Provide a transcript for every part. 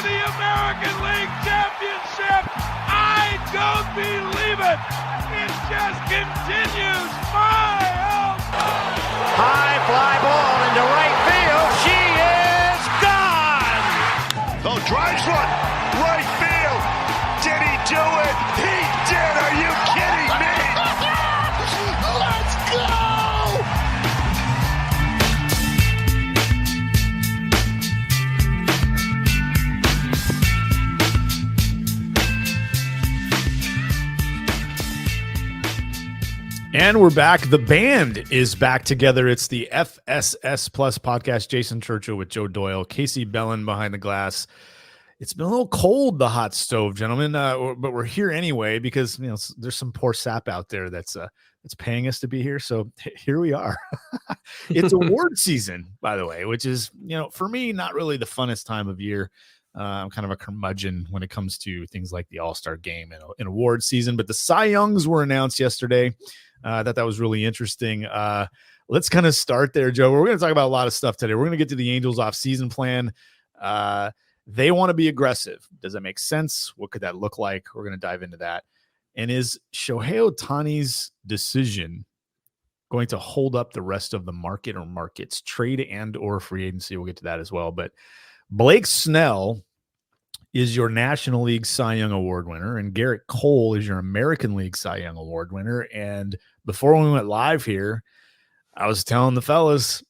the American League Championship. I don't believe it. It just continues. My, oh my. High fly ball into right field. She is gone. Oh, drives one. Right field. Did he do it? He did. Are you kidding me? Let's go. And we're back. The band is back together. It's the FSS Plus podcast. Jason Churchill with Joe Doyle, Casey Bellin behind the glass. It's been a little cold, the hot stove, gentlemen, but we're here anyway because there's some poor sap out there that's paying us to be here. So here we are. It's award season, by the way, which is for me not really the funnest time of year. I'm kind of a curmudgeon when it comes to things like the All-Star game and award season. But the Cy Youngs were announced yesterday. I thought that was really interesting. Let's kind of start there, Joe. We're going to talk about a lot of stuff today. We're going to get to the Angels off-season plan. They want to be aggressive. Does that make sense? What could that look like? We're going to dive into that. And is Shohei Ohtani's decision going to hold up the rest of the market or markets, trade and or free agency? We'll get to that as well. But Blake Snell is your National League Cy Young Award winner, and Garrett Cole is your American League Cy Young Award winner. And before we went live here, I was telling the fellas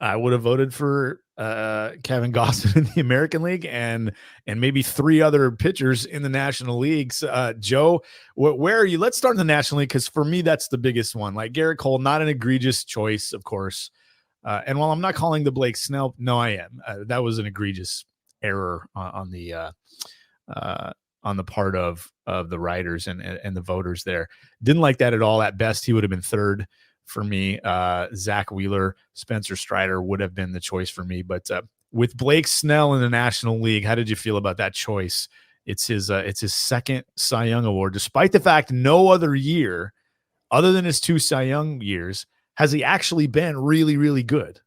I would have voted for Kevin Gausman in the American League and maybe three other pitchers in the National Leagues. Joe, where are you? Let's start in the National League because for me, that's the biggest one. Like Garrett Cole, not an egregious choice, of course. And while I'm not calling the Blake Snell, no, I am. That was an egregious error on the part of the writers and the voters there. Didn't like that at all. At best, he would have been third for me. Zach Wheeler, Spencer Strider would have been the choice for me. But with Blake Snell in the National League, how did you feel about that choice? It's his second Cy Young award, despite the fact no other year, other than his two Cy Young years, has he actually been really, really good.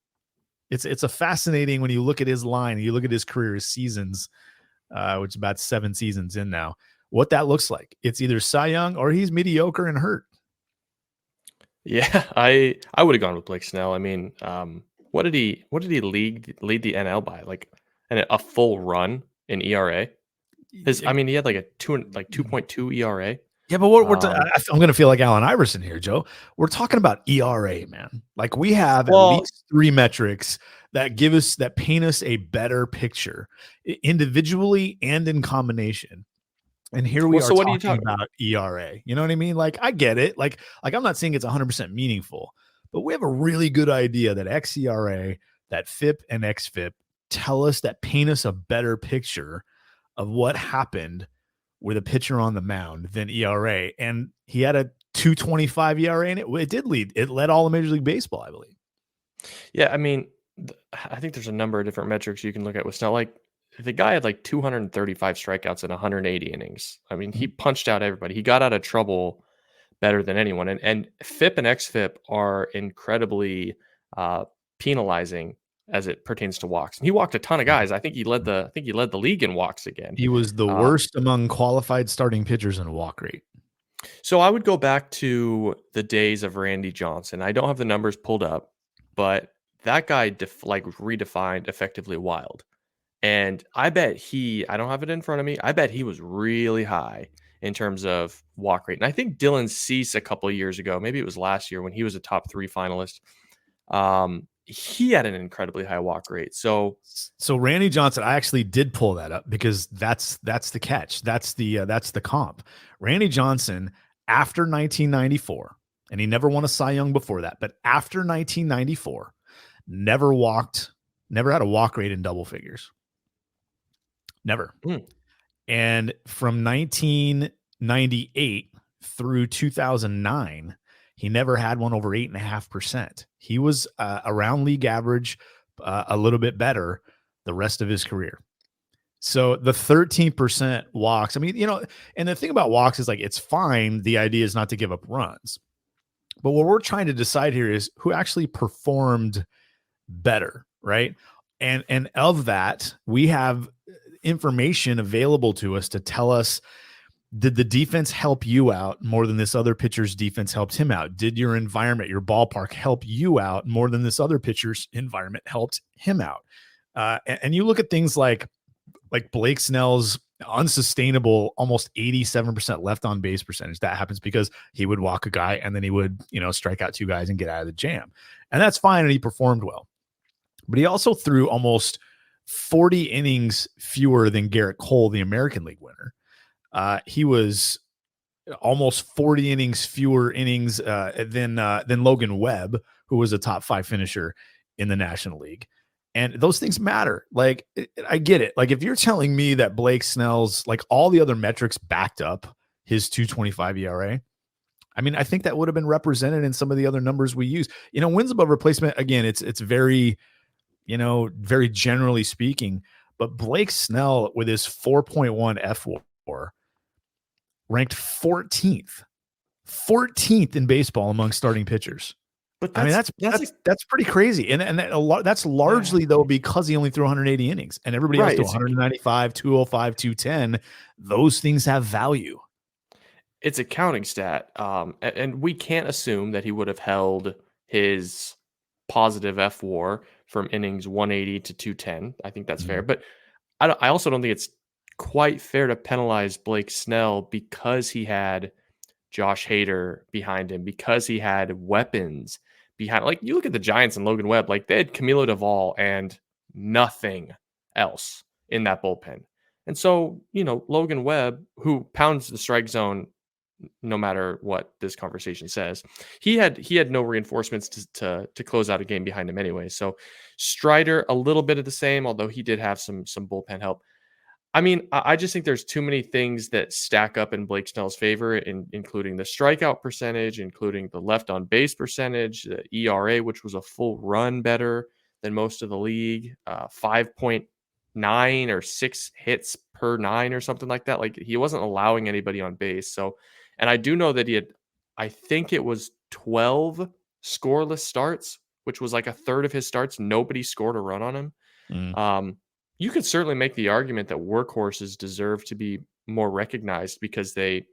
It's a fascinating when you look at his line, you look at his career, his seasons, which is about 7 seasons in now, what that looks like. It's either Cy Young or he's mediocre and hurt. Yeah, I would have gone with Blake Snell. I mean, what did he lead the NL by? Like a full run in ERA. He had like a 2.2 ERA. Yeah, but I'm going to feel like Allen Iverson here, Joe. We're talking about ERA, man. Like we have at least 3 metrics that paint us a better picture individually and in combination. And here we are talking about ERA. You know what I mean? Like I get it. Like I'm not saying it's 100% meaningful, but we have a really good idea that xERA, that FIP and xFIP paint us a better picture of what happened with a pitcher on the mound than ERA. And he had a 2.25 ERA, and it led all of Major League Baseball, I believe. Yeah, I mean, I think there's a number of different metrics you can look at with Snell. Like the guy had like 235 strikeouts in 180 innings. I mean, he punched out everybody. He got out of trouble better than anyone. And FIP and xFIP are incredibly penalizing as it pertains to walks. And he walked a ton of guys. I think he led the league in walks again. He was the worst among qualified starting pitchers in walk rate. So I would go back to the days of Randy Johnson. I don't have the numbers pulled up, but that guy redefined effectively wild. And I bet I don't have it in front of me. I bet he was really high in terms of walk rate. And I think Dylan Cease a couple of years ago, maybe it was last year when he was a top 3 finalist, he had an incredibly high walk rate. So Randy Johnson, I actually did pull that up because that's the catch. That's the comp. Randy Johnson after 1994, and he never won a Cy Young before that, but after 1994, never had a walk rate in double figures. Never. And from 1998 through 2009, he never had one over 8.5%. He was around league average, a little bit better the rest of his career. So the 13% walks, I mean, and the thing about walks is like, it's fine. The idea is not to give up runs, but what we're trying to decide here is who actually performed better. Right. And of that, we have information available to us to tell us, did the defense help you out more than this other pitcher's defense helped him out? Did your environment, your ballpark, help you out more than this other pitcher's environment helped him out? And you look at things like Blake Snell's unsustainable, almost 87% left on base percentage. That happens because he would walk a guy and then he would, strike out two guys and get out of the jam. And that's fine. And he performed well. But he also threw almost 40 innings fewer than Garrett Cole, the American League winner. He was almost 40 innings fewer innings than Logan Webb, who was a top 5 finisher in the National League. And those things matter. Like, I get it. Like, if you're telling me that Blake Snell's, like, all the other metrics backed up his 2.25 ERA, I mean, I think that would have been represented in some of the other numbers we use. Wins above replacement, again, it's very, very generally speaking. But Blake Snell with his 4.1 F4 ranked 14th in baseball among starting pitchers. But that's pretty crazy. And that's largely though, because he only threw 180 innings and everybody else threw 195, 205, 210. Those things have value. It's a counting stat. And we can't assume that he would have held his positive F4 from innings 180 to 210. I think that's fair. But I also don't think it's quite fair to penalize Blake Snell because he had Josh Hader behind him, because he had weapons behind. Like, you look at the Giants and Logan Webb, like, they had Camilo Duvall and nothing else in that bullpen. And so, Logan Webb, who pounds the strike zone no matter what this conversation says, he had no reinforcements to close out a game behind him anyway. So Strider, a little bit of the same, although he did have some bullpen help. I mean, I just think there's too many things that stack up in Blake Snell's favor, including the strikeout percentage, including the left on base percentage, the ERA, which was a full run better than most of the league, 5.9 or 6 hits per 9 or something like that. Like, he wasn't allowing anybody on base. So, and I do know that he had, I think it was 12 scoreless starts, which was like a third of his starts. Nobody scored a run on him. You could certainly make the argument that workhorses deserve to be more recognized because they,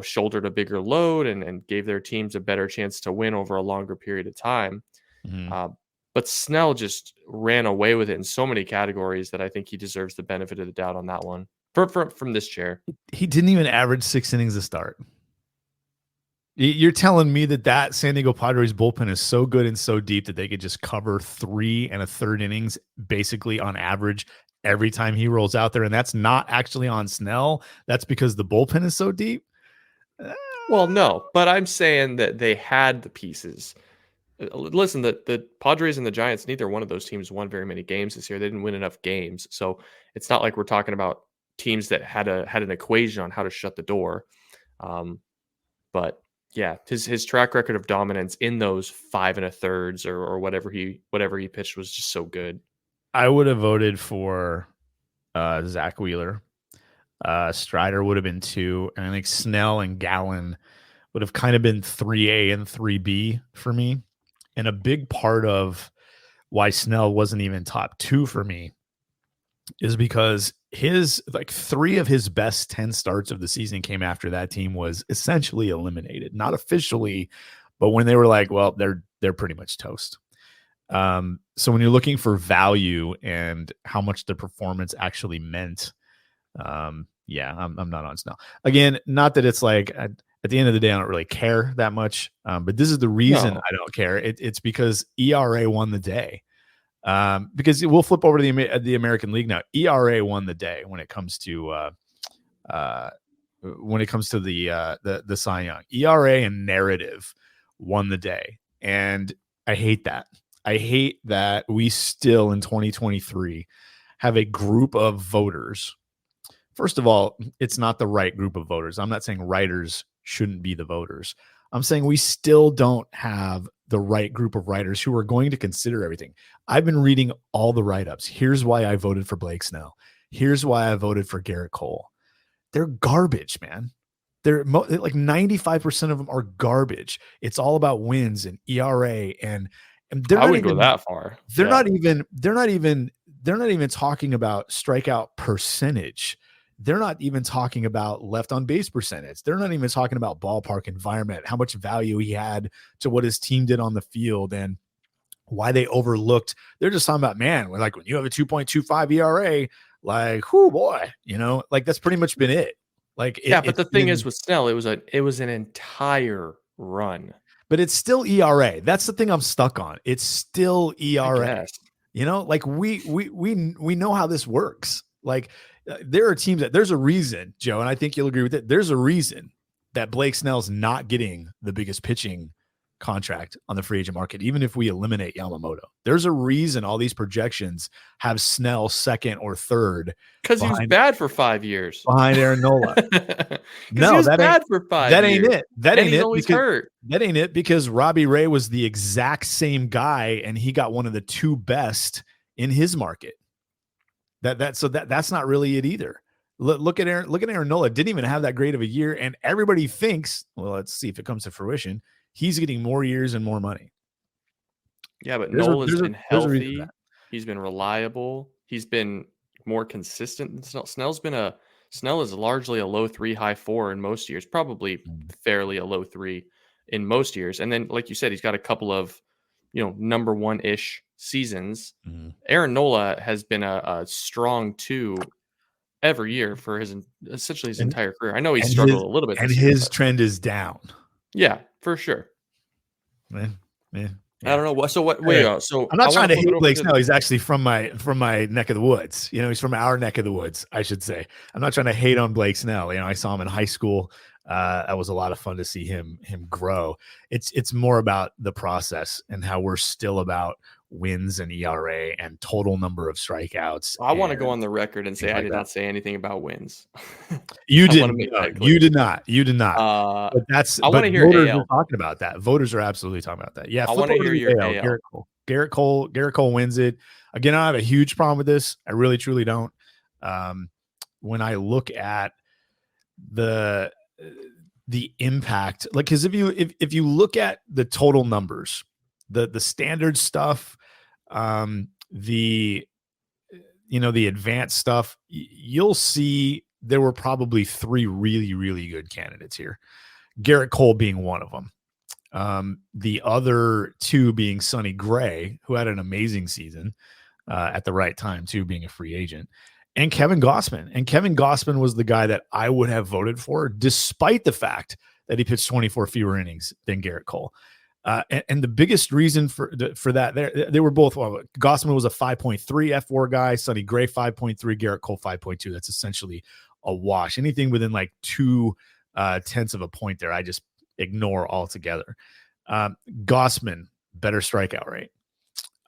shouldered a bigger load and gave their teams a better chance to win over a longer period of time. But Snell just ran away with it in so many categories that I think he deserves the benefit of the doubt on that one from this chair. He didn't even average 6 innings to start. You're telling me that San Diego Padres bullpen is so good and so deep that they could just cover 3 1/3 innings basically on average every time he rolls out there. And that's not actually on Snell. That's because the bullpen is so deep. Well, no, but I'm saying that they had the pieces. Listen, the Padres and the Giants, neither one of those teams won very many games this year. They didn't win enough games. So it's not like we're talking about teams that had an equation on how to shut the door. But yeah, his track record of dominance in those 5 1/3 or whatever he pitched was just so good. I would have voted for Zach Wheeler. Strider would have been 2, and I think Snell and Gallen would have kind of been 3A and 3B for me. And a big part of why Snell wasn't even top 2 for me is because his 3 of his best 10 starts of the season came after that team was essentially eliminated, not officially, but when they were like, well, they're pretty much toast. So when you're looking for value and how much the performance actually meant, I'm not on Snell. Again, not that it's like at the end of the day, I don't really care that much. But this is the reason I don't care. It's because ERA won the day. Because we'll flip over to the American League now. ERA won the day when it comes to the Cy Young. ERA and narrative won the day, and I hate that. I hate that we still in 2023 have a group of voters. First of all, it's not the right group of voters. I'm not saying writers shouldn't be the voters. I'm saying we still don't have the right group of writers who are going to consider everything. I've been reading all the write-ups. Here's why I voted for Blake Snell. Here's why I voted for Garrett Cole. They're garbage, man. They're like 95% of them are garbage. It's all about wins and ERA, and they're I wouldn't go that far. They're not even they're not even talking about strikeout percentage. They're not even talking about left on base percentage. They're not even talking about ballpark environment, how much value he had to what his team did on the field and why they overlooked. They're just talking about, man, when you have a 2.25 ERA, like, whoo boy, like that's pretty much been it. Like, but the thing is with Snell, it was an entire run. But it's still ERA. That's the thing I'm stuck on. It's still ERA. Like we know how this works. Like there are teams there's a reason, Joe, and I think you'll agree with it. There's a reason that Blake Snell's not getting the biggest pitching contract on the free agent market, even if we eliminate Yamamoto. There's a reason all these projections have Snell second or third. Because he was bad for 5 years. Behind Aaron Nola. No, he was bad for 5 years. That ain't it. That ain't it. Always hurt. That ain't it, because Robbie Ray was the exact same guy, and he got one of the 2 best in his market. That's not really it either. Look at Aaron Nola. Didn't even have that great of a year, and everybody thinks, well, let's see if it comes to fruition. He's getting more years and more money. Yeah, but Nola's been healthy. He's been reliable. He's been more consistent than Snell. Snell is largely a low 3, high 4 in most years, probably fairly a low 3 in most years. And then, like you said, he's got a couple of, number 1-ish seasons. Mm-hmm. Aaron Nola has been a strong 2 every year for essentially his entire career. I know he struggled a little bit. And his trend is down. Yeah, for sure. Man. I don't know what. So what? So I'm not trying to hate Blake Snell. He's actually from my neck of the woods. He's from our neck of the woods, I should say. I'm not trying to hate on Blake Snell. I saw him in high school. That was a lot of fun to see him grow. It's more about the process and how we're still about wins and ERA and total number of strikeouts. I want to go on the record and say I did not say anything about wins. You didn't. You did not. But I want to hear voters AL. are talking about that. Voters are absolutely talking about that. Yeah, I want to hear your AL. Garrett Cole wins it. Again, I have a huge problem with this. I really, truly don't. When I look at the impact, like, because if you look at the total numbers, the standard stuff, the advanced stuff, you'll see there were probably 3 really, really good candidates here. Garrett Cole being one of them. The other 2 being Sonny Gray, who had an amazing season at the right time too, being a free agent, and Kevin Gausman. And Kevin Gausman was the guy that I would have voted for, despite the fact that he pitched 24 fewer innings than Garrett Cole. And the biggest reason for that, they were both, Gausman was a 5.3 F4 guy, Sonny Gray 5.3, Garrett Cole 5.2. That's essentially a wash. Anything within like 2 tenths of a point there, I just ignore altogether. Gausman, better strikeout rate.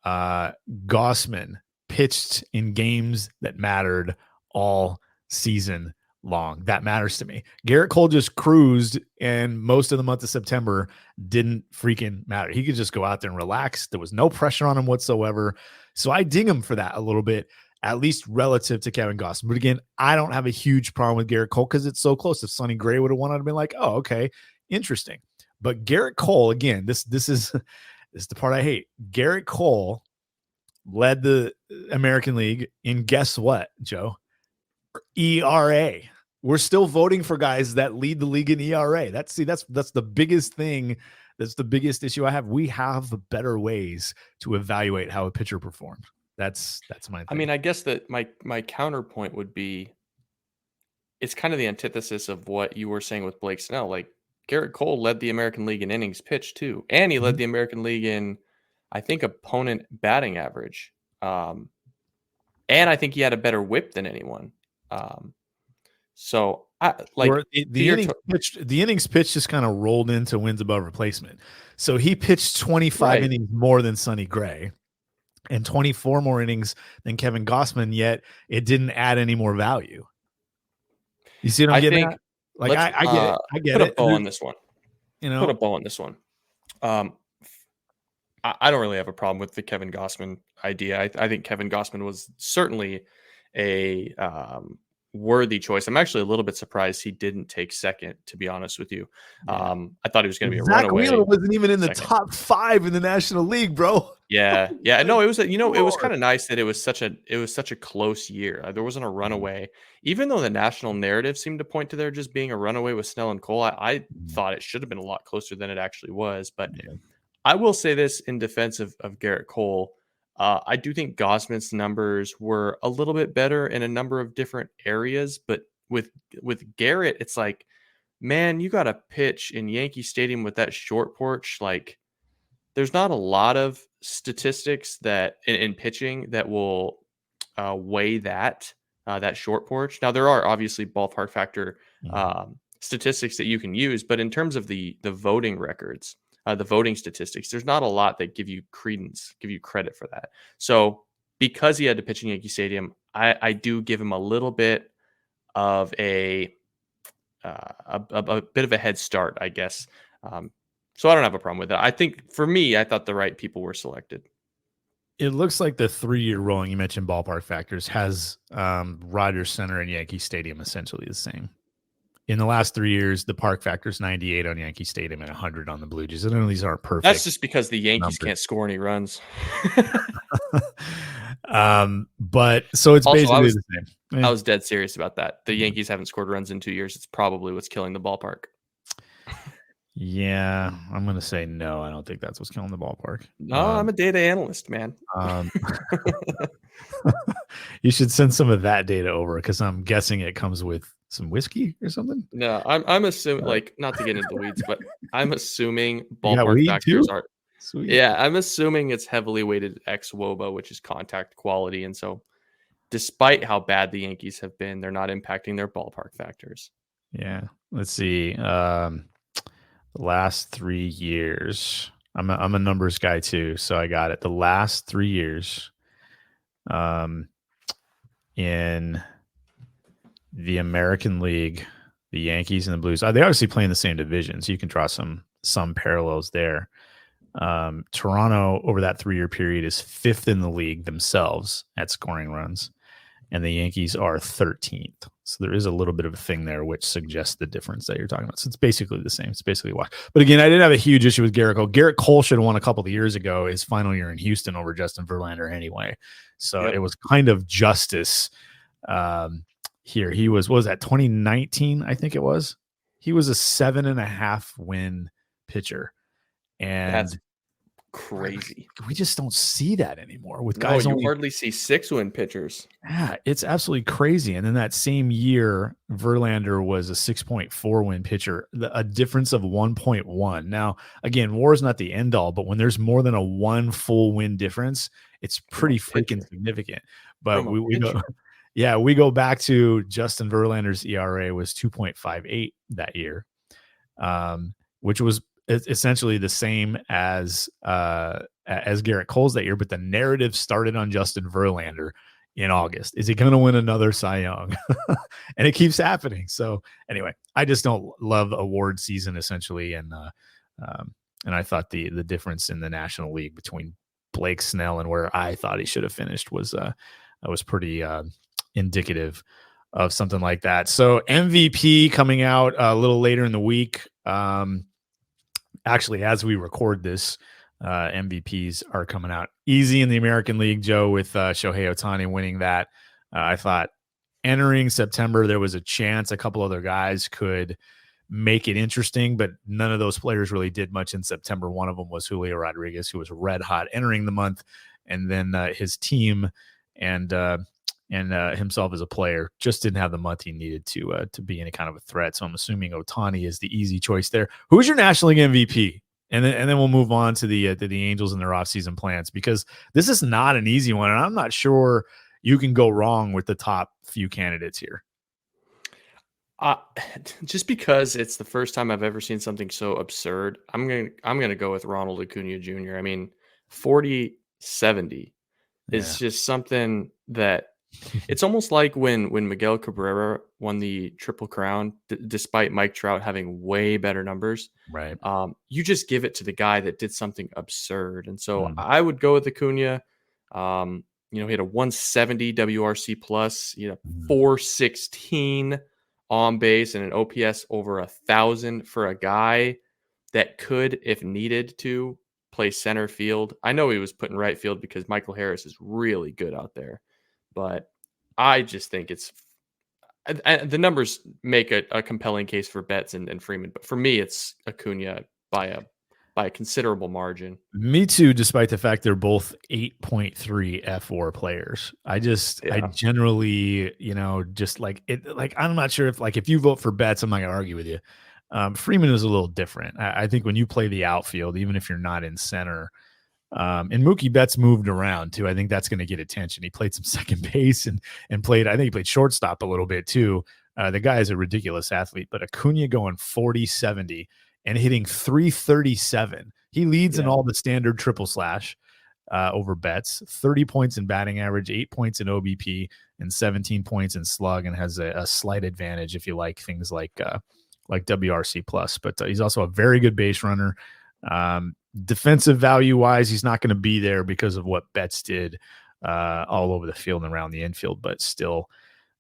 Gausman pitched in games that mattered all season long. That matters to me. Garrett Cole just cruised, and most of the month of September didn't freaking matter. He could just go out there and relax. There was no pressure on him whatsoever. So I ding him for that a little bit, at least relative to Kevin Gausman. But again, I don't have a huge problem with Garrett Cole because it's so close. If Sonny Gray would have won, I'd have been like, oh, okay, interesting. But Garrett Cole, again, this is the part I hate. Garrett Cole led the American League in, guess what, Joe? ERA. We're still voting for guys that lead the league in ERA. That's the biggest thing. That's the biggest issue I have. We have better ways to evaluate how a pitcher performed. That's my thing. I mean, I guess that my counterpoint would be, it's kind of the antithesis of what you were saying with Blake Snell. Like, Garrett Cole led the American League in innings pitched too, and he led the American League in, I think, opponent batting average. And I think he had a better whip than anyone. So I like the innings pitched just kind of rolled into wins above replacement. So he pitched 25 innings more than Sonny Gray and 24 more innings than Kevin Gausman, yet it didn't add any more value. You see what I'm getting at? Like, I get it. I get it. Put a bow on this one. Put a bow on this one. I don't really have a problem with the Kevin Gausman idea. I think Kevin Gausman was certainly a worthy choice. I'm actually a little bit surprised he didn't take second, to be honest with you. I thought he was going to be a runaway. Wheeler wasn't even in the top 5 in the National League, bro. Yeah. Yeah. No, it was it was Lord. kind of nice that it was such a close year. There wasn't a runaway, even though the national narrative seemed to point to there just being a runaway with Snell and Cole. I Mhm. thought it should have been a lot closer than it actually was. But Yeah. I will say this in defense of Garrett Cole. I do think Gosman's numbers were a little bit better in a number of different areas, but with Garrett, it's like, man, you got to pitch in Yankee Stadium with that short porch. Like, there's not a lot of statistics that in pitching that will weigh that short porch. Now, there are obviously ballpark factor Mhm. statistics that you can use, but in terms of the voting records, the voting statistics, there's not a lot that give you credit for that. So because he had to pitch in Yankee Stadium, I do give him a little bit of a bit of a head start, I guess. So I don't have a problem with that. I think for me, I thought the right people were selected. It looks like the 3-year rolling, you mentioned ballpark factors, has Rogers Center and Yankee Stadium essentially the same. In the last 3 years, the park factor is 98 on Yankee Stadium and 100 on the Blue Jays. I know these aren't That's perfect just because the Yankees numbers. can't score any runs. But so it's Also, basically the same. I Eh, was dead serious about that. The mhm. Yankees haven't scored runs in 2 years. It's probably what's killing the ballpark. Yeah, I'm gonna say no. I don't think that's what's killing the ballpark. No, I'm a data analyst, man. Um, you should send some of that data over because I'm guessing it comes with some whiskey or something. No, I'm assuming, Uh, like, not to get into the weeds, but I'm assuming you got ballpark weed factors too? are. Sweet. Yeah, I'm assuming it's heavily weighted ex WOBA, which is contact quality, and so despite how bad the Yankees have been, they're not impacting their ballpark factors. Yeah. Let's see. The last 3 years. I'm a numbers guy too, so I got it. The last 3 years, um, in the American League, the Yankees and the Blues. They obviously play in the same division, so you can draw some parallels there. Toronto over that 3-year period is 5th in the league themselves at scoring runs, and the Yankees are 13th. So there is a little bit of a thing there which suggests the difference that you're talking about. So it's basically the same. It's basically why. But again, I didn't have a huge issue with Garrett Cole. Garrett Cole should have won a couple of years ago his final year in Houston over Justin Verlander anyway. So it Yep. was kind of justice um, here. He was, what was that, 2019, I think it was? He was a 7.5 win pitcher. And That's crazy. we just don't see that anymore with No, guys you only. hardly see 6-win pitchers. Yeah, it's absolutely crazy. And then that same year, Verlander was a 6.4 win pitcher, a difference of 1.1. Now, again, WAR is not the end all, but when there's more than a 1 full win difference, it's From a pretty freaking pitcher. significant. But From a we go, pitcher. yeah, we go back to Justin Verlander's ERA was 2.58 that year, which was essentially the same as Garrett Cole's that year. But the narrative started on Justin Verlander in August. Is he going to win another Cy Young? And it keeps happening. So anyway, I just don't love award season essentially, and I thought the difference in the National League between Blake Snell and where I thought he should have finished was pretty indicative of something like that. So MVP coming out a little later in the week. Actually, as we record this, MVPs are coming out easy in the American League, Joe, with Shohei Ohtani winning that. I thought entering September, there was a chance a couple other guys could make it interesting, but none of those players really did much in September. One of them was Julio Rodriguez, who was red hot entering the month, and then his team and himself as a player just didn't have the month he needed to be any kind of a threat. So I'm assuming Ohtani is the easy choice there. Who's your National League MVP? And then we'll move on to the Angels and their offseason plans, because this is not an easy one, and I'm not sure you can go wrong with the top few candidates here. Just because it's the first time I've ever seen something so absurd, I'm gonna go with Ronald Acuna Jr. I mean, 40-70 is just something that it's almost like when Miguel Cabrera won the Triple Crown, despite Mike Trout having way better numbers. Right. You just give it to the guy that did something absurd, and so Mm. I would go with Acuna. He had a 170 WRC plus, he had a 416 on base and an OPS over 1,000 for a guy that could, if needed to, play center field. I know he was put in right field because Michael Harris is really good out there, but I just think the numbers make a compelling case for Betts and Freeman. But for me, it's Acuna by a considerable margin. Me too, despite the fact they're both 8.3 F4 players. I generally, just like it, like, I'm not sure if you vote for Betts, I'm not gonna argue with you. Freeman is a little different. I think when you play the outfield, even if you're not in center, and Mookie Betts moved around too, I think that's going to get attention. He played some second base and I think he played shortstop a little bit too. The guy is a ridiculous athlete, but Acuna going 40-70 and hitting 337. He leads in all the standard triple slash over Betts, 30 points in batting average, 8 points in OBP, and 17 points in slug, and has a slight advantage if you like things like WRC plus. But he's also a very good base runner. Defensive value wise, he's not going to be there because of what Betts did all over the field and around the infield, but still,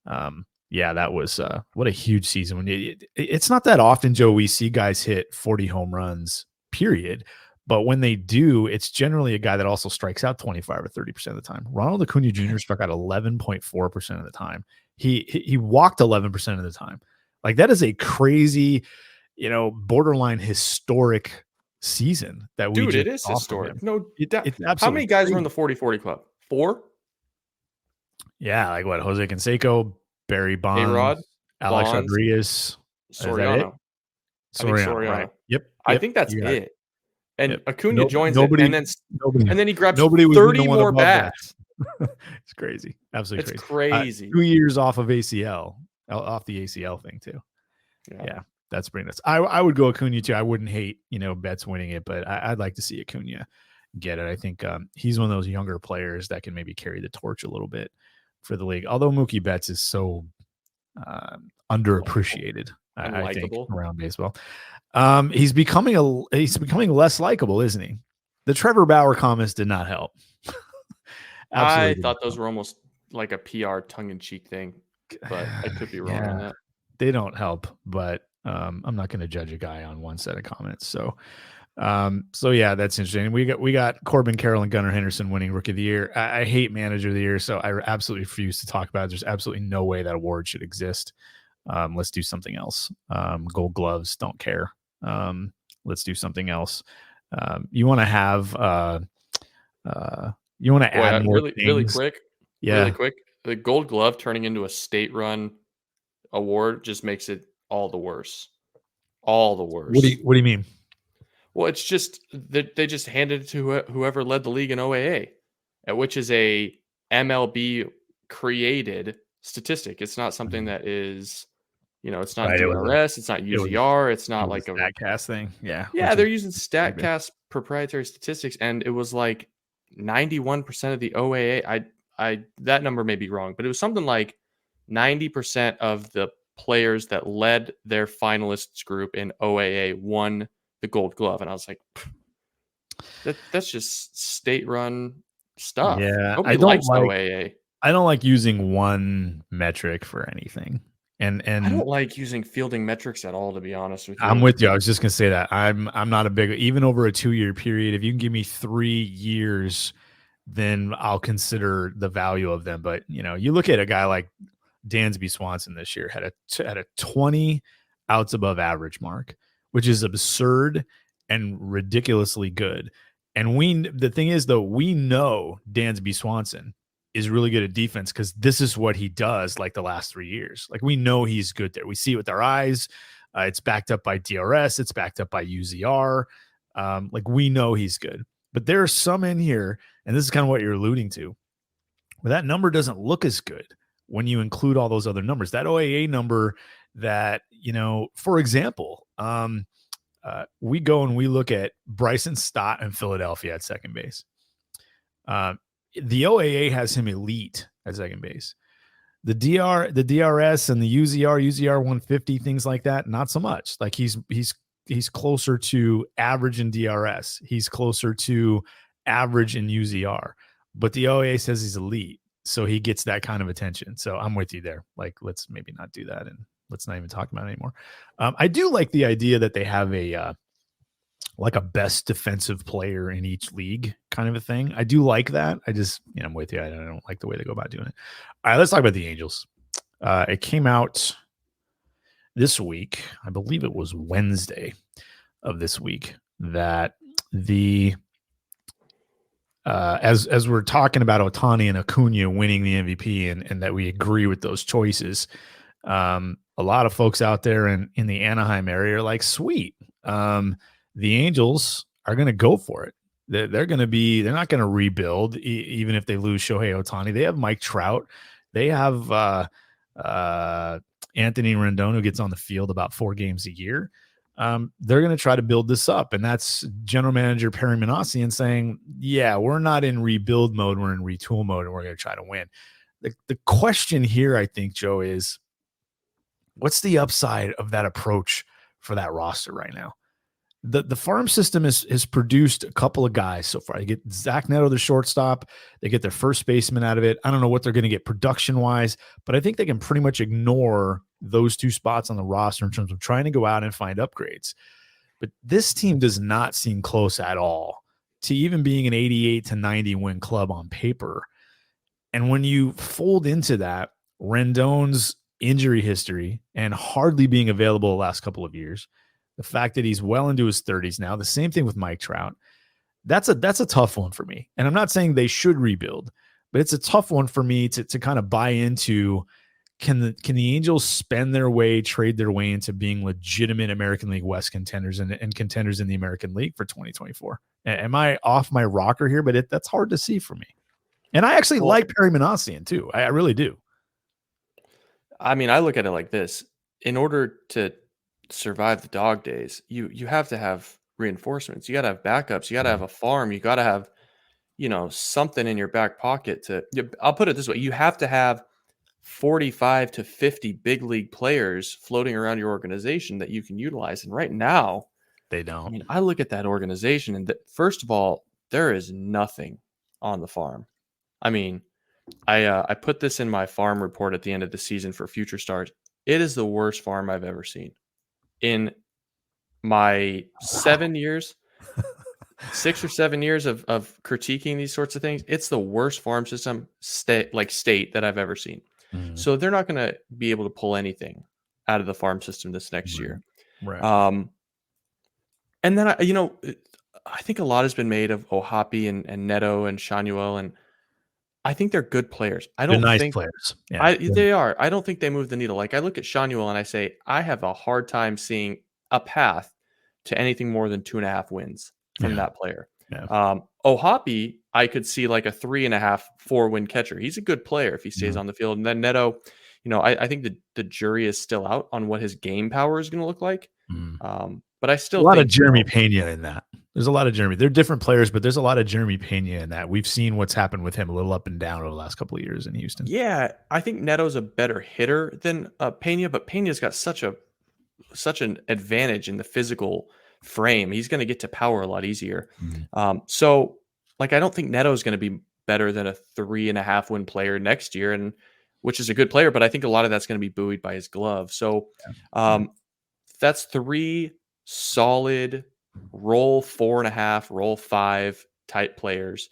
that was what a huge season. It's not that often, Joe, we see guys hit 40 home runs, period. But when they do, it's generally a guy that also strikes out 25 or 30% of the time. Ronald Acuna Jr. struck out 11.4% of the time. He walked 11% of the time. Like, that is a crazy, borderline historic season that we it is historic. No, it's absolutely how many guys crazy. were in the 40-40 club? 4? Yeah, like what? Jose Canseco, Barry Bonds, A-Rod, Alex Bonds, Rodriguez, Soriano. Soriano, right? Yep. I think that's it. And Acuna joins nobody, it, and then he grabs 30 more bats. It's crazy. Absolutely it's crazy. crazy. 2 years off of ACL, off the ACL thing too. Yeah. That's pretty nuts. I would go Acuna too. I wouldn't hate, Betts winning it, but I'd like to see Acuna get it. I think he's one of those younger players that can maybe carry the torch a little bit for the league. Although Mookie Betts is so underappreciated, I think, around baseball. He's becoming less likable, isn't he? The Trevor Bauer comments did not help. I thought those were almost like a PR tongue-in-cheek thing, but I could be wrong on that. They don't help, but I'm not going to judge a guy on one set of comments. So yeah, that's interesting. We got Corbin Carroll and Gunnar Henderson winning Rookie of the Year. I hate Manager of the Year, so I absolutely refuse to talk about it. There's absolutely no way that award should exist. Let's do something else. Gold Gloves, don't care. Let's do something else. You want to have add more really, things. really quick. Yeah, really quick. The Gold Glove turning into a state-run award just makes it all the worse. All the worse. What do you mean? Well, it's just that they just handed it to whoever led the league in OAA, which is a MLB created statistic. It's not something that is, it's not DRS, it's not UZR, it's not like a StatCast thing. Yeah. They're using StatCast proprietary statistics, and it was like 91% of the OAA. That number may be wrong, but it was something like 90% of the players that led their finalists group in OAA won the Gold Glove. And I was like, that's just state-run stuff. Yeah, nobody likes OAA. I don't like using one metric for anything. And I don't like using fielding metrics at all, to be honest with you. I'm with you. I was just gonna say that. I'm not a big, even over a 2-year period. If you can give me 3 years, then I'll consider the value of them. But you look at a guy like Dansby Swanson this year, had a 20 outs above average mark, which is absurd and ridiculously good. And the thing is, though, we know Dansby Swanson is really good at defense because this is what he does like the last 3 years. Like, we know he's good there. We see it with our eyes. It's backed up by DRS. It's backed up by UZR. Like, we know he's good. But there are some in here, and this is kind of what you're alluding to, where that number doesn't look as good when you include all those other numbers. That OAA number that, for example, we go and we look at Bryson Stott in Philadelphia at second base. The OAA has him elite at second base. The DRS and the UZR 150, things like that, not so much. Like, he's closer to average in DRS. He's closer to average in UZR. But the OAA says he's elite, so he gets that kind of attention. So I'm with you there. Like, let's maybe not do that, and let's not even talk about it anymore. I do like the idea that they have like a best defensive player in each league kind of a thing. I do like that. I'm with you. I don't like the way they go about doing it. All right, let's talk about the Angels. It came out this week. I believe it was Wednesday of this week that as we're talking about Ohtani and Acuna winning the MVP and that we agree with those choices, a lot of folks out there in the Anaheim area are like, sweet. The Angels are going to go for it. They're not going to rebuild even if they lose Shohei Ohtani. They have Mike Trout. They have Anthony Rendon, who gets on the field about 4 games a year. They're going to try to build this up. And that's general manager Perry Manassian saying, yeah, we're not in rebuild mode. We're in retool mode, and we're going to try to win. The question here, I think, Joe, is what's the upside of that approach for that roster right now? The farm system has produced a couple of guys so far. They get Zach Neto, the shortstop. They get their first baseman out of it. I don't know what they're going to get production-wise, but I think they can pretty much ignore those 2 spots on the roster in terms of trying to go out and find upgrades. But this team does not seem close at all to even being an 88 to 90 win club on paper. And when you fold into that Rendon's injury history and hardly being available the last couple of years, the fact that he's well into his 30s now, the same thing with Mike Trout, that's a tough one for me. And I'm not saying they should rebuild, but it's a tough one for me to kind of buy into. Can the Angels trade their way into being legitimate American League West contenders and contenders in the American League for 2024? Am I off my rocker here? But that's hard to see for me. And I actually like Perry Manassian too. I really do. I mean, I look at it like this. In order to survive the dog days, you have to have reinforcements. You got to have backups. You got to have a farm. You got to have, something in your back pocket I'll put it this way. You have to have 45 to 50 big league players floating around your organization that you can utilize. And right now, they don't. I mean, I look at that organization and first of all, there is nothing on the farm. I mean, I put this in my farm report at the end of the season for Future Stars. It is the worst farm I've ever seen. In my 7 years, 6 or 7 years of critiquing these sorts of things, it's the worst farm system state that I've ever seen. Mm. So they're not going to be able to pull anything out of the farm system this next year. Right. And then, I think a lot has been made of Ohtani and Neto and Shanuel, and I think they're good players. They're nice players. Yeah. They are. I don't think they move the needle. Like I look at Shanuel and I say, I have a hard time seeing a path to anything more than 2.5 wins from that player. Yeah. Ohtani, I could see like a 3.5, 4-win catcher. He's a good player if he stays on the field. And then Neto, I think the jury is still out on what his game power is going to look like. But I still think a lot of Jeremy Pena in that. There's a lot of Jeremy. They're different players, but there's a lot of Jeremy Pena in that. We've seen what's happened with him a little up and down over the last couple of years in Houston. Yeah, I think Neto's a better hitter than Pena, but Pena's got such an advantage in the physical frame. He's going to get to power a lot easier. So, I don't think Neto's going to be better than a 3.5 win player next year, and which is a good player, but I think a lot of that's going to be buoyed by his glove. So, that's 3 solid roll 4.5, roll 5 type players,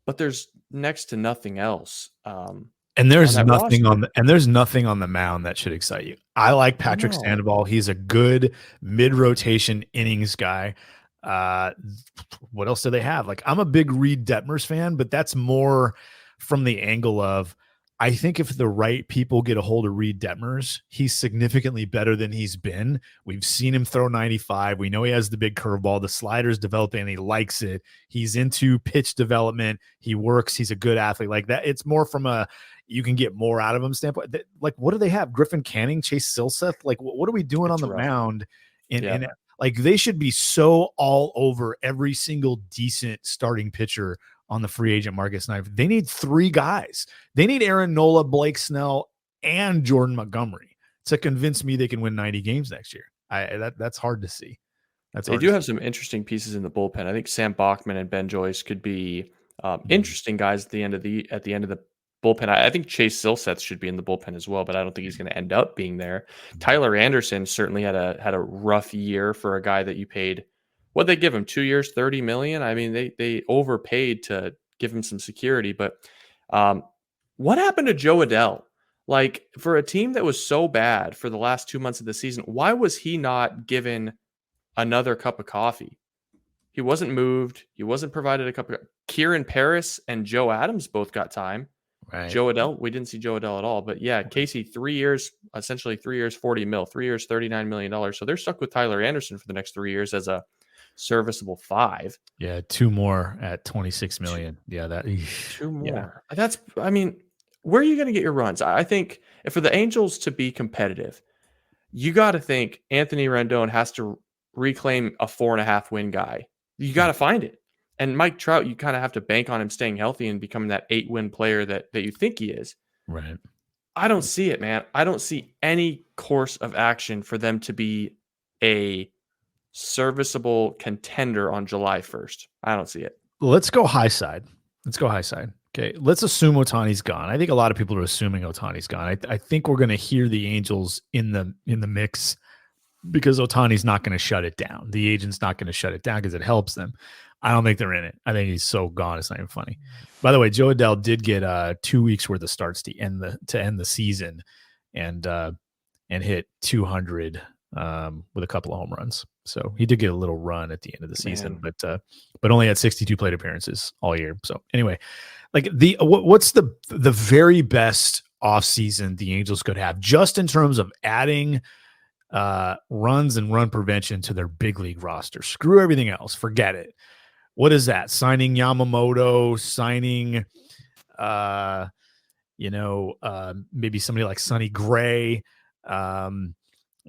but there's next to nothing else. And there's nothing on the mound that should excite you. I like Patrick Sandoval. He's a good mid-rotation innings guy. What else do they have? I'm a big Reed Detmers fan, but that's more from the angle of I think if the right people get a hold of Reed Detmers, he's significantly better than he's been. We've seen him throw 95. We know he has the big curveball. The slider's developing, and he likes it. He's into pitch development. He works. He's a good athlete like that. It's more from you can get more out of him standpoint. What do they have? Griffin Canning, Chase Silseth? What are we doing on the mound? They should be so all over every single decent starting pitcher on the free agent market tonight. They need 3 guys. They need Aaron Nola, Blake Snell, and Jordan Montgomery to convince me they can win 90 games next year. That's hard to see. They do have some interesting pieces in the bullpen. I think Sam Bachman and Ben Joyce could be interesting guys at the end of the bullpen. I think Chase Silseth should be in the bullpen as well, but I don't think he's going to end up being there. Tyler Anderson certainly had a rough year for a guy that you paid What they give him, 2 years, $30 million. I mean, they overpaid to give him some security. But what happened to Joe Adell? Like, for a team that was so bad for the last 2 months of the season, why was he not given another cup of coffee? He wasn't moved. He wasn't provided a cup of. Kieran Paris and Joe Adams both got time. Right. Joe Adell, we didn't see Joe Adell at all. But yeah, Casey, 3 years, essentially 3 years, $40 million, 3 years, $39 million. So they're stuck with Tyler Anderson for the next 3 years as a serviceable 5. Yeah, 2 more at $26 million. Yeah, that 2 more. Yeah. That's, I mean, where are you going to get your runs? I think if for the Angels to be competitive, you got to think Anthony Rendon has to reclaim a 4.5 win guy. You got to find it. And Mike Trout, you kind of have to bank on him staying healthy and becoming that 8-win player that you think he is. Right. I don't see it, man. I don't see any course of action for them to be a serviceable contender on July 1st. I don't see it. Let's go high side. Okay. Let's assume Ohtani's gone. I think a lot of people are assuming Ohtani's gone. I think we're going to hear the Angels in the mix because Ohtani's not going to shut it down. The agent's not going to shut it down because it helps them. I don't think they're in it. I think he's so gone. It's not even funny. By the way, Joe Adell did get 2 weeks worth of starts to end the season, and hit 200 with a couple of home runs. So he did get a little run at the end of the season, but only had 62 plate appearances all year. So anyway, like what's the very best offseason the Angels could have just in terms of adding runs and run prevention to their big league roster? Screw everything else. Forget it. What is that? Signing Yamamoto, signing, maybe somebody like Sonny Gray,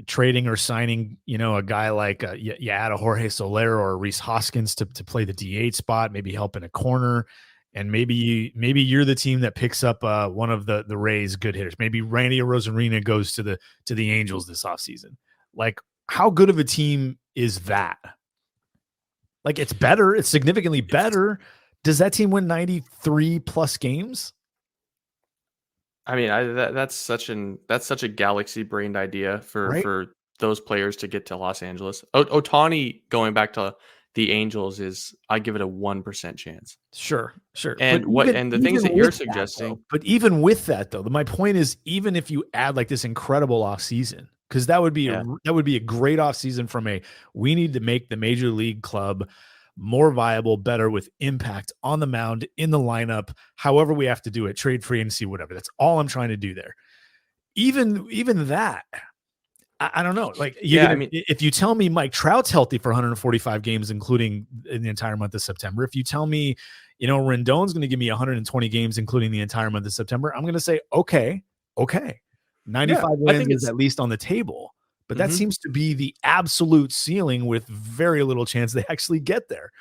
trading or signing, a guy like you add a Jorge Soler or a Rhys Hoskins to play the DH spot, maybe help in a corner. And maybe you're the team that picks up one of the Rays' good hitters. Maybe Randy Arozarena goes to the Angels this offseason. Like, how good of a team is that? Like, it's better. It's significantly better. Does that team win 93 plus games? I mean, that's such a galaxy brained idea for those players to get to Los Angeles. Ohtani going back to the Angels I give it a 1% chance. Sure. And the things that you're suggesting, but even with that though, my point is, even if you add like this incredible offseason, because that would be a great offseason we need to make the major league club more viable, better, with impact on the mound, in the lineup, however we have to do it, trade free agency, whatever. That's all I'm trying to do there. Even that, I don't know. Like, if you tell me Mike Trout's healthy for 145 games, including in the entire month of September, if you tell me, Rendon's going to give me 120 games, including the entire month of September, I'm going to say, okay. 95 wins is at least on the table, but that seems to be the absolute ceiling with very little chance they actually get there.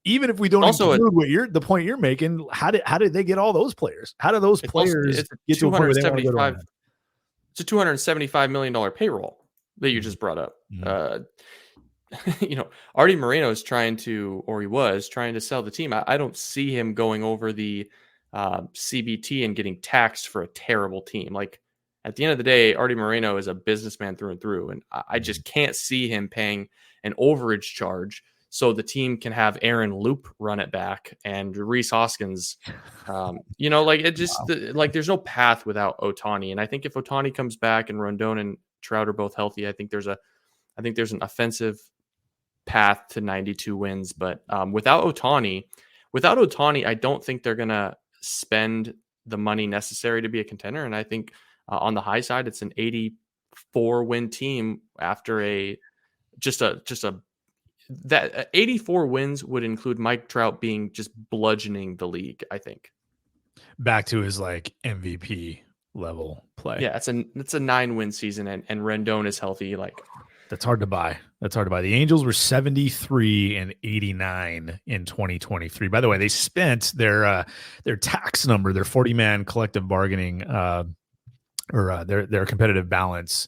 Even if we don't include the point you're making, how did they get all those players? How do those players get to a point where they want to go to? It's a $275 million payroll that you just brought up. Artie Moreno is trying to sell the team. I don't see him going over the CBT and getting taxed for a terrible team. Like, at the end of the day, Artie Moreno is a businessman through and through, and I just can't see him paying an overage charge so the team can have Aaron Loop run it back and Rhys Hoskins. There's no path without Ohtani. And I think if Ohtani comes back and Rendon and Trout are both healthy, I think there's an offensive path to 92 wins. But without Ohtani, I don't think they're gonna spend the money necessary to be a contender. And I think on the high side, it's an 84 win team after 84 wins would include Mike Trout being just bludgeoning the league, I think. Back to his like MVP level play. Yeah, it's a 9-win season and Rendon is healthy. Like, that's hard to buy. The Angels were 73 and 89 in 2023. By the way, they spent their tax number, their 40-man collective bargaining their competitive balance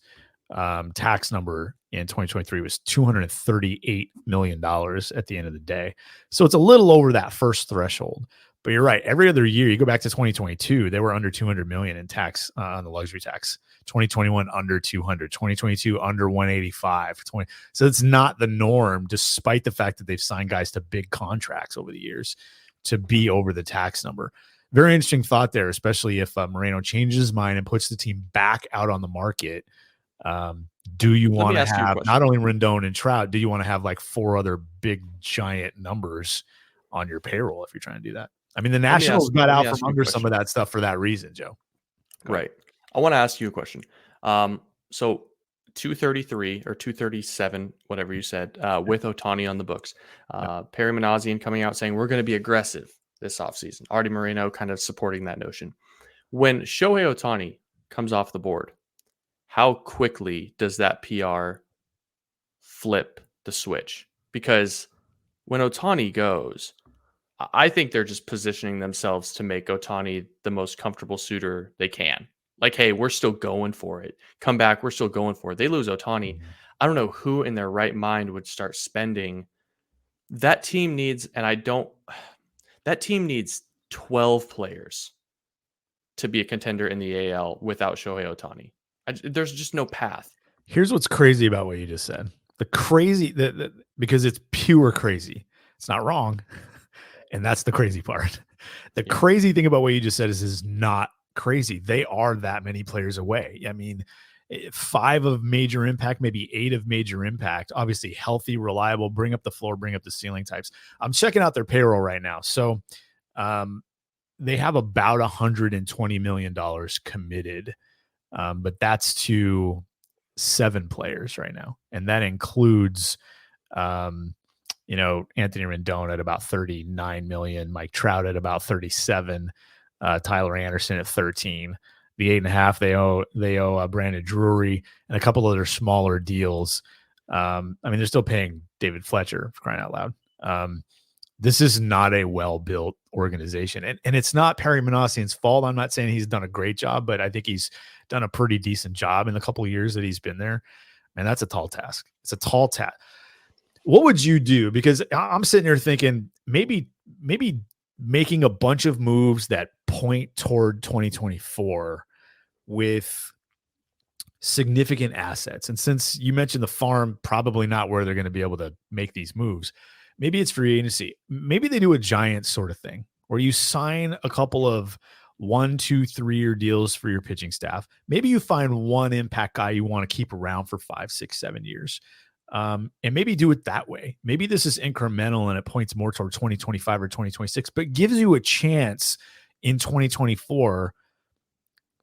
tax number in 2023 was $238 million at the end of the day. So it's a little over that first threshold. But you're right. Every other year, you go back to 2022, they were under $200 million in tax on the luxury tax. 2021 under 200, 2022 under 185. So it's not the norm, despite the fact that they've signed guys to big contracts over the years to be over the tax number. Very interesting thought there, especially if Moreno changes his mind and puts the team back out on the market. Do you want to have not only Rendon and Trout, do you want to have like 4 other big giant numbers on your payroll if you're trying to do that? I mean, the Nationals got out from under some of that stuff for that reason, Joe. Right. I want to ask you a question. So 233 or 237, whatever you said, with Ohtani on the books. Perry Manassian coming out saying we're going to be aggressive this offseason. Artie Moreno kind of supporting that notion. When Shohei Ohtani comes off the board, how quickly does that PR flip the switch? Because when Ohtani goes, I think they're just positioning themselves to make Ohtani the most comfortable suitor they can. Like, hey, we're still going for it. Come back, we're still going for it. They lose Ohtani. I don't know who in their right mind would start spending. That team needs, that team needs 12 players to be a contender in the AL without Shohei Ohtani. There's just no path. Here's what's crazy about what you just said. The crazy, because it's pure crazy. It's not wrong. And that's the crazy part. The crazy thing about what you just said is not crazy. They are that many players away. I mean, 5 of major impact, maybe 8 of major impact, obviously healthy, reliable, bring up the floor, bring up the ceiling types. I'm checking out their payroll right now. So they have about $120 million committed, but that's to 7 players right now. And that includes, Anthony Rendon at about 39 million, Mike Trout at about 37, Tyler Anderson at 13. The 8.5 they owe Brandon Drury and a couple other smaller deals. I mean, they're still paying David Fletcher, for crying out loud. This is not a well-built organization, and it's not Perry Manassian's fault. I'm not saying he's done a great job, but I think he's done a pretty decent job in the couple of years that he's been there. And that's a tall task. It's a tall task. What would you do? Because I'm sitting here thinking maybe making a bunch of moves that point toward 2024 with significant assets. And since you mentioned the farm, probably not where they're going to be able to make these moves. Maybe it's free agency. Maybe they do a giant sort of thing where you sign a couple of 1, 2, 3-year deals for your pitching staff. Maybe you find one impact guy you want to keep around for 5, 6, 7 years. And maybe do it that way. Maybe this is incremental and it points more toward 2025 or 2026, but gives you a chance in 2024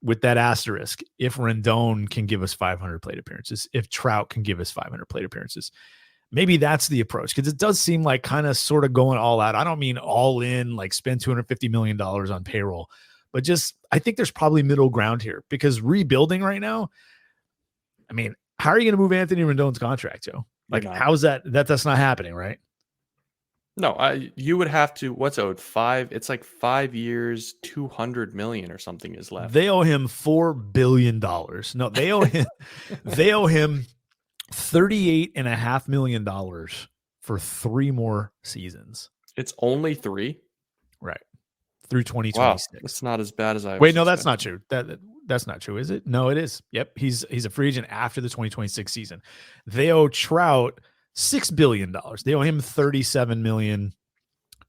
with that asterisk. If Rendon can give us 500 plate appearances, if Trout can give us 500 plate appearances, maybe that's the approach. Because it does seem like kind of sort of going all out. I don't mean all in, like spend $250 million on payroll, but just, I think there's probably middle ground here because rebuilding right now, I mean, how are you going to move Anthony Rendon's contract, Joe? Like, how's that's not happening, right? No, you would have to, what's owed? 5, it's like 5 years, 200 million or something is left. They owe him $4 billion. No, they owe him, $38.5 million for 3 more seasons. It's only 3? Right. Through 2026. Wow, that's not as bad as I Wait, no, that's not true. That's not true, is it? No, it is. Yep. He's a free agent after the 2026 season. They owe Trout $6 billion. They owe him $37 million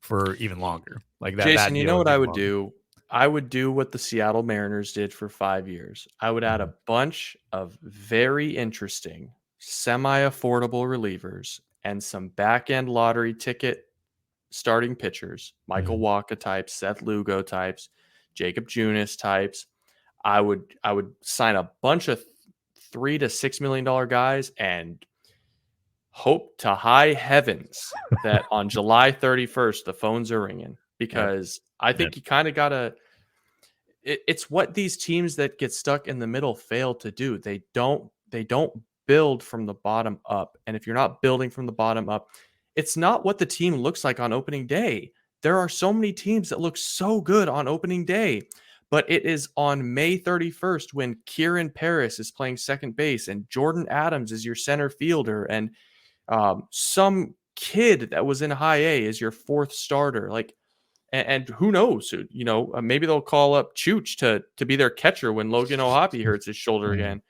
for even longer. Like that. Jason, you know what I would do? I would do what the Seattle Mariners did for 5 years. I would add a bunch of very interesting, semi-affordable relievers and some back-end lottery ticket starting pitchers, Michael Wacha types, Seth Lugo types, Jacob Junis types. I would sign a bunch of $3 to $6 million guys and hope to high heavens that on July 31st the phones are ringing, because I think you kind of gotta. It's what these teams that get stuck in the middle fail to do. They don't build from the bottom up, and if you're not building from the bottom up, it's not what the team looks like on opening day. There are so many teams that look so good on opening day, but it is on May 31st when Kieran Paris is playing second base and Jordan Adams is your center fielder and some kid that was in high A is your 4th starter. Like, And who knows? Maybe they'll call up Chooch to be their catcher when Logan O'Hoppe hurts his shoulder again.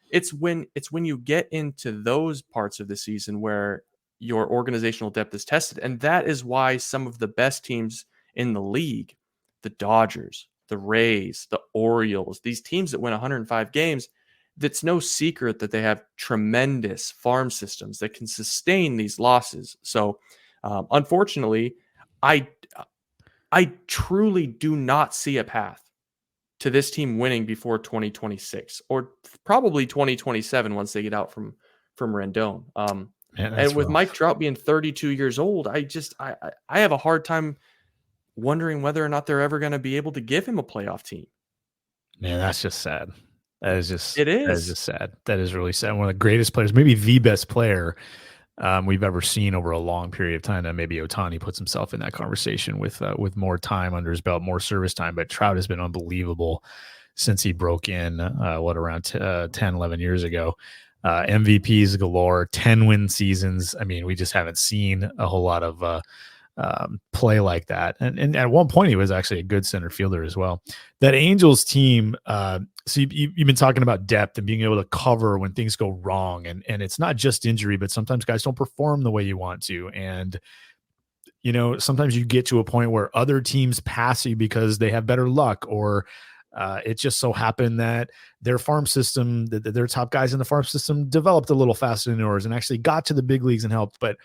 It's when you get into those parts of the season where your organizational depth is tested, and that is why some of the best teams in the league, the Dodgers, the Rays, the Orioles, these teams that win 105 games, that's no secret that they have tremendous farm systems that can sustain these losses. So, unfortunately, I truly do not see a path to this team winning before 2026 or probably 2027 once they get out from Rendon. And with rough. Mike Trout being 32 years old, I have a hard time wondering whether or not they're ever going to be able to give him a playoff team. Man, that's just sad. That is just sad. That is really sad. One of the greatest players, maybe the best player we've ever seen over a long period of time. And maybe Ohtani puts himself in that conversation with more time under his belt, more service time. But Trout has been unbelievable since he broke in, around 10, 11 years ago. MVPs galore, 10-win seasons. I mean, we just haven't seen a whole lot of play like that. And at one point, he was actually a good center fielder as well. That Angels team, so you've been talking about depth and being able to cover when things go wrong. And it's not just injury, but sometimes guys don't perform the way you want to. And, sometimes you get to a point where other teams pass you because they have better luck, or it just so happened that their farm system, their top guys in the farm system developed a little faster than yours and actually got to the big leagues and helped. But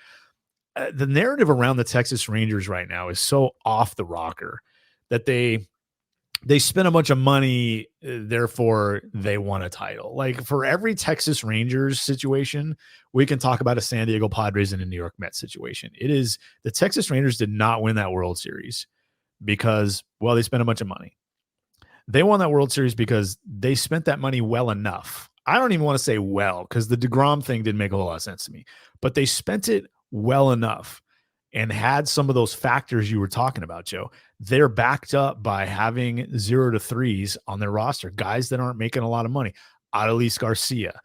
the narrative around the Texas Rangers right now is so off the rocker that they spend a bunch of money, therefore they won a title. Like, for every Texas Rangers situation, we can talk about a San Diego Padres and a New York Mets situation. It is the Texas Rangers did not win that World Series because, well, they spent a bunch of money. They won that World Series because they spent that money well enough. I don't even want to say well, because the DeGrom thing didn't make a whole lot of sense to me, but they spent it well enough and had some of those factors you were talking about, Joe. They're backed up by having 0 to 3s on their roster, guys that aren't making a lot of money. Adolis Garcia,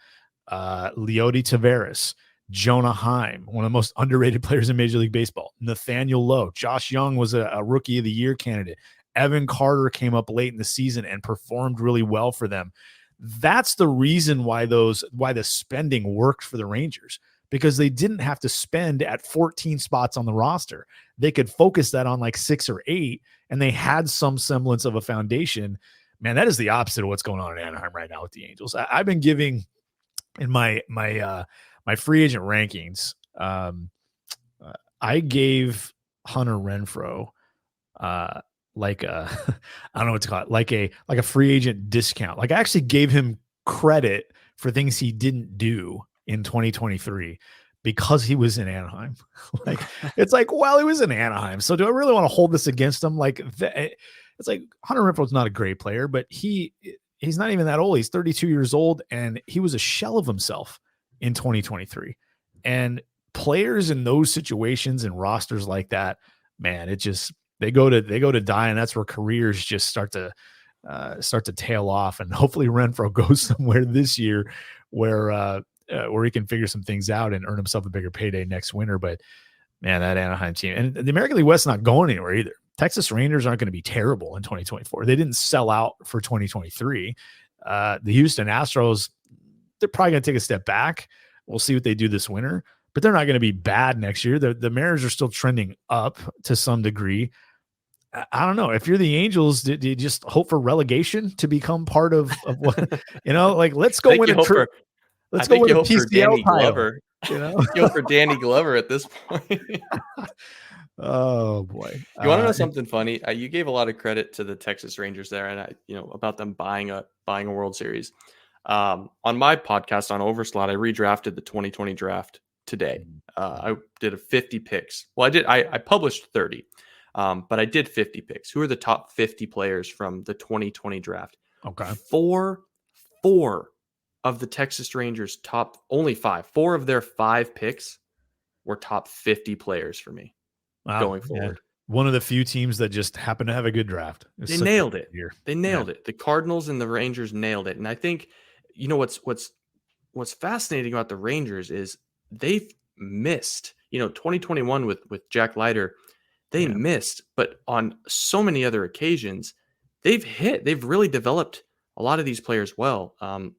Leody Taveras, Jonah Heim, one of the most underrated players in Major League Baseball. Nathaniel Lowe, Josh Young was a Rookie of the Year candidate. Evan Carter came up late in the season and performed really well for them. That's the reason why the spending worked for the Rangers, because they didn't have to spend at 14 spots on the roster. They could focus that on like 6 or 8, and they had some semblance of a foundation. Man, that is the opposite of what's going on in Anaheim right now with the Angels. I've been giving in my free agent rankings. I gave Hunter Renfroe like a I don't know what to call it, like a free agent discount. Like, I actually gave him credit for things he didn't do in 2023 because he was in Anaheim. Like, it's like, well, he was in Anaheim, so do I really want to hold this against him? Like, it's like Hunter Renfroe's not a great player, but he's not even that old. He's 32 years old, and he was a shell of himself in 2023. And players in those situations and rosters like that, man, it just they go to die, and that's where careers just start to tail off. And hopefully Renfroe goes somewhere this year where he can figure some things out and earn himself a bigger payday next winter. But man, that Anaheim team, and the American League West not going anywhere either. Texas Rangers aren't going to be terrible in 2024. They didn't sell out for 2023. The Houston Astros, they're probably going to take a step back. We'll see what they do this winter, but they're not going to be bad next year. The Mariners are still trending up to some degree. I don't know. If you're the Angels, do you just hope for relegation to become part of what, like, let's go win a trip. Let's go win a PCL title. You hope for Danny Glover at this point. Oh boy. You want to know something funny? You gave a lot of credit to the Texas Rangers there, and about them buying a World Series. On my podcast on Overslot, I redrafted the 2020 draft today. I did 50 picks. Well, I published 30. But I did 50 picks. Who are the top 50 players from the 2020 draft? Okay. Four of the Texas Rangers only 5. 4 of their 5 picks were top 50 players for me going forward. Yeah. One of the few teams that just happened to have a good draft. They nailed it. They nailed it. The Cardinals and the Rangers nailed it. And I think, what's fascinating about the Rangers is they've missed, 2021 with Jack Leiter. they missed, but on so many other occasions, they've hit. They've really developed a lot of these players well. And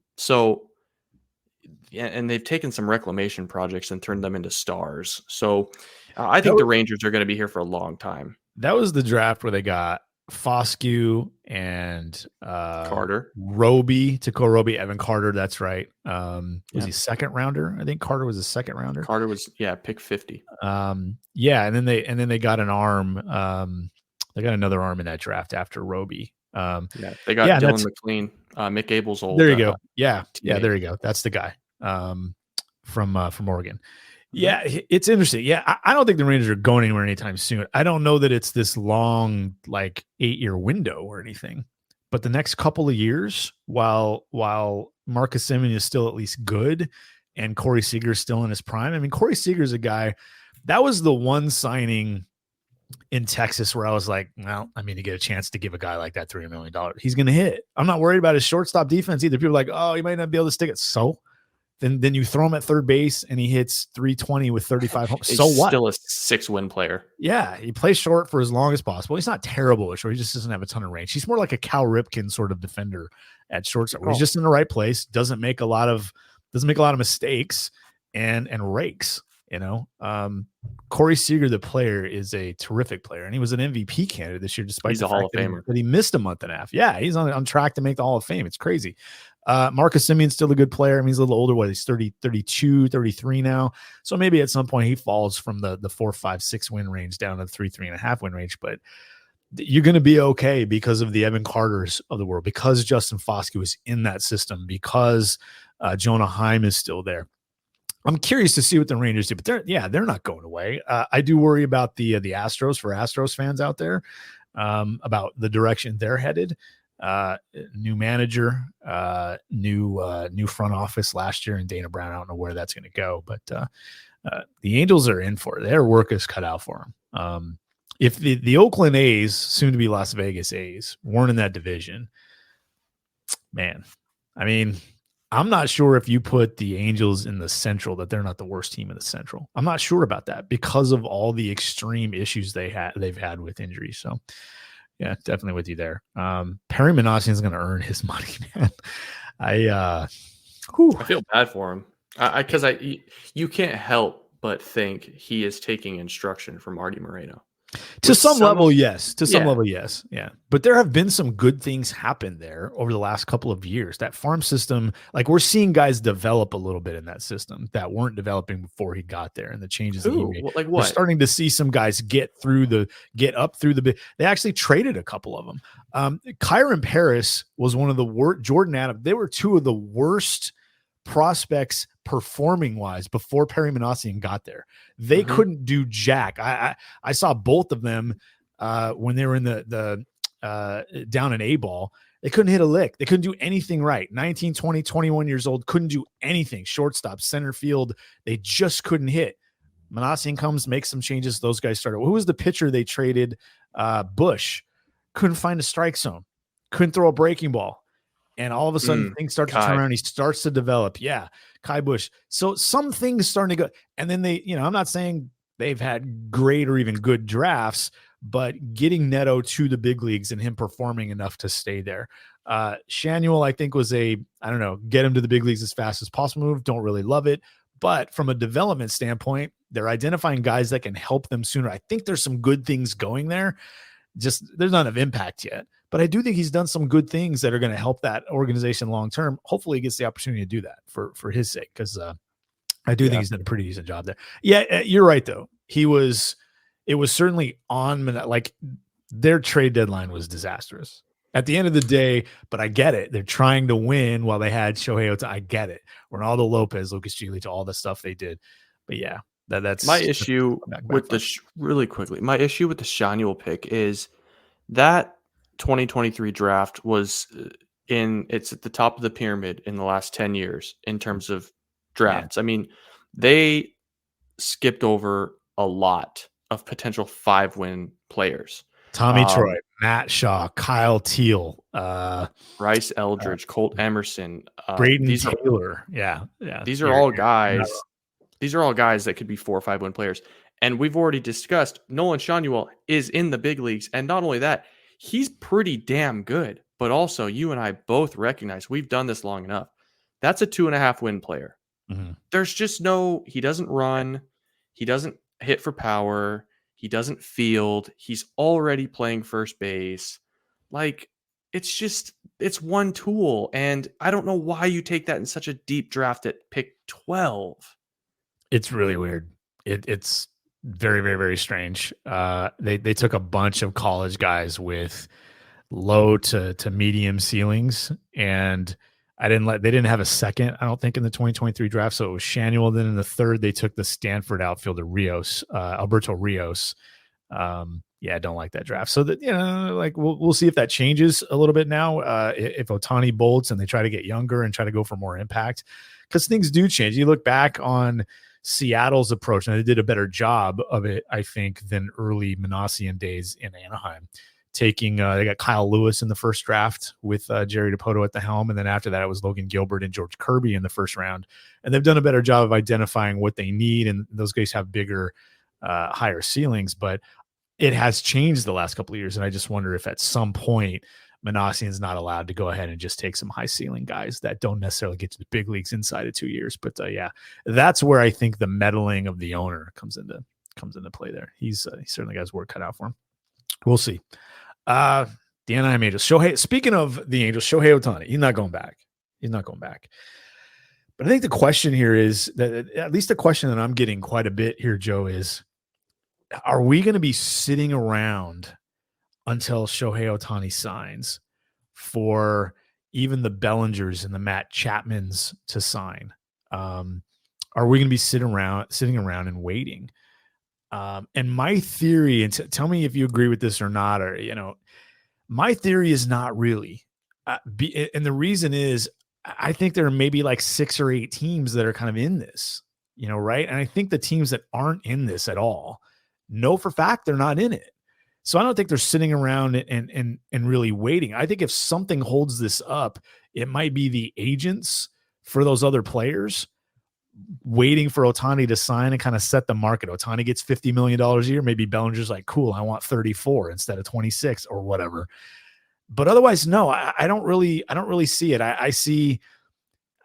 they've taken some reclamation projects and turned them into stars. So I think the Rangers are going to be here for a long time. That was the draft where they got Foscue and Carter, Takeo Roby, Evan Carter. That's right. Was he second rounder? I think Carter was a second rounder. Carter was pick 50. And then they got an arm. They got another arm in that draft after Roby. They got Dylan McLean, Mick Abel's old. There you go. There you go. That's the guy from Oregon. Yeah, it's interesting. Yeah, I don't think the Rangers are going anywhere anytime soon. I don't know that it's this long, like 8-year window or anything. But the next couple of years, while Marcus Semien is still at least good and Corey Seager is still in his prime. I mean, Corey Seager is a guy that was the one signing in Texas where I was like, well, I mean, to get a chance to give a guy like that $3 million, he's going to hit. I'm not worried about his shortstop defense either. People are like, oh, he might not be able to stick it. So then you throw him at third base and he hits 320 with 35 home. So what? Still a 6-win player. Yeah, he plays short for as long as possible. He's not terrible at short. He just doesn't have a ton of range. He's more like a Cal Ripken sort of defender at shortstop. He's just in the right place. Doesn't make a lot of mistakes and rakes. Corey Seager, the player, is a terrific player, and he was an MVP candidate this year, despite he's a Hall of Famer. That he missed a month and a half. Yeah, he's on track to make the Hall of Fame. It's crazy. Marcus Semien's still a good player. I mean, he's a little older. He's 30, 32, 33 now. So maybe at some point he falls from the 4, 5, 6 win range down to the 3, 3.5 win range. But you're going to be okay because of the Evan Carters of the world, because Justin Foscue is in that system, because Jonah Heim is still there. I'm curious to see what the Rangers do, but they're not going away. I do worry about the Astros, for Astros fans out there, about the direction they're headed. New manager, new front office last year, and Dana Brown. I don't know where that's going to go, but the Angels are in for it. Their work is cut out for them. If the Oakland A's, soon to be Las Vegas A's, weren't in that division, man, I mean, I'm not sure if you put the Angels in the Central that they're not the worst team in the Central. I'm not sure about that because of all the extreme issues they've had with injuries. So yeah, definitely with you there. Perry Minasian is going to earn his money, man. I feel bad for him because you can't help but think he is taking instruction from Artie Moreno. To some level, yes. Yeah. But there have been some good things happen there over the last couple of years. That farm system, like we're seeing guys develop a little bit in that system that weren't developing before he got there, and the changes that he made. Like what? We're starting to see some guys get up through the bit. They actually traded a couple of them. Kyron Paris was one of the worst. Jordan Adams. They were two of the worst prospects performing wise before Perry Minasian got there. They couldn't do jack. I saw both of them when they were in the down in A ball. They couldn't hit a lick. They couldn't do anything right. 19, 20, 21 years old, couldn't do anything. Shortstop, center field, they just couldn't hit. Minasian comes, makes some changes. Those guys started. Who was the pitcher they traded? Bush. Couldn't find a strike zone. Couldn't throw a breaking ball. And all of a sudden things start to turn around. He starts to develop. Yeah. Kai Bush. So some things starting to go. And then they, I'm not saying they've had great or even good drafts, but getting Neto to the big leagues and him performing enough to stay there. Shanuel, I think, was get him to the big leagues as fast as possible move. Don't really love it. But from a development standpoint, they're identifying guys that can help them sooner. I think there's some good things going there. Just there's not enough impact yet. But I do think he's done some good things that are going to help that organization long term. Hopefully he gets the opportunity to do that for his sake, because I do think he's done a pretty decent job there. Yeah, you're right, though. It was certainly on, like, their trade deadline was disastrous at the end of the day, but I get it. They're trying to win while they had Shohei Ohtani. I get it. Ronaldo Lopez, Lucas Giolito, all the stuff they did. But yeah, that's my issue with really quickly. My issue with the Shanuel pick is that 2023 draft was it's at the top of the pyramid in the last 10 years in terms of drafts. I mean, they skipped over a lot of potential 5-win players. Tommy Troy, Matt Shaw, Kyle Teal, Bryce Eldridge, Colt Emerson, Braden Taylor. Yeah. These are all guys. These are all guys that could be 4 or 5-win players. And we've already discussed Nolan Schanuel is in the big leagues. And not only that, he's pretty damn good. But also, you and I both recognize we've done this long enough. That's a 2.5 win player. Mhm. There's just he doesn't run. He doesn't hit for power. He doesn't field. He's already playing first base. Like, it's one tool. And I don't know why you take that in such a deep draft at pick 12. It's really weird. It's very, very, very strange. They took a bunch of college guys with low to medium ceilings, and they didn't have a second, I don't think, in the 2023 draft. So it was Shanuel. Then in the third, they took the Stanford outfielder Alberto Rios. Yeah, I don't like that draft. So that, like we'll see if that changes a little bit now. If Ohtani bolts and they try to get younger and try to go for more impact, because things do change. You look back on Seattle's approach, and they did a better job of it, I think, than early Manassian days in Anaheim. They got Kyle Lewis in the first draft with Jerry DiPoto at the helm, and then after that it was Logan Gilbert and George Kirby in the first round. And they've done a better job of identifying what they need, and those guys have bigger, higher ceilings. But it has changed the last couple of years, and I just wonder if at some point Manassian's not allowed to go ahead and just take some high ceiling guys that don't necessarily get to the big leagues inside of 2 years. But yeah, that's where I think the meddling of the owner comes into play there. He certainly got his work cut out for him. We'll see. The Anaheim Angels. Speaking of the Angels, Shohei Ohtani, he's not going back. But I think the question here is that, at least the question that I'm getting quite a bit here, Joe, is, are we going to be sitting around until Shohei Ohtani signs for even the Bellingers and the Matt Chapmans to sign? Are we going to be sitting around and waiting? And my theory, and tell me if you agree with this or not, or, my theory is not really. And the reason is, I think there are maybe like 6 or 8 teams that are kind of in this, right? And I think the teams that aren't in this at all know for fact they're not in it. So I don't think they're sitting around and really waiting. I think if something holds this up, it might be the agents for those other players waiting for Ohtani to sign and kind of set the market. Ohtani gets $50 million a year. Maybe Bellinger's like, cool, I want 34 instead of 26 or whatever. But otherwise, no, I don't really see it. I see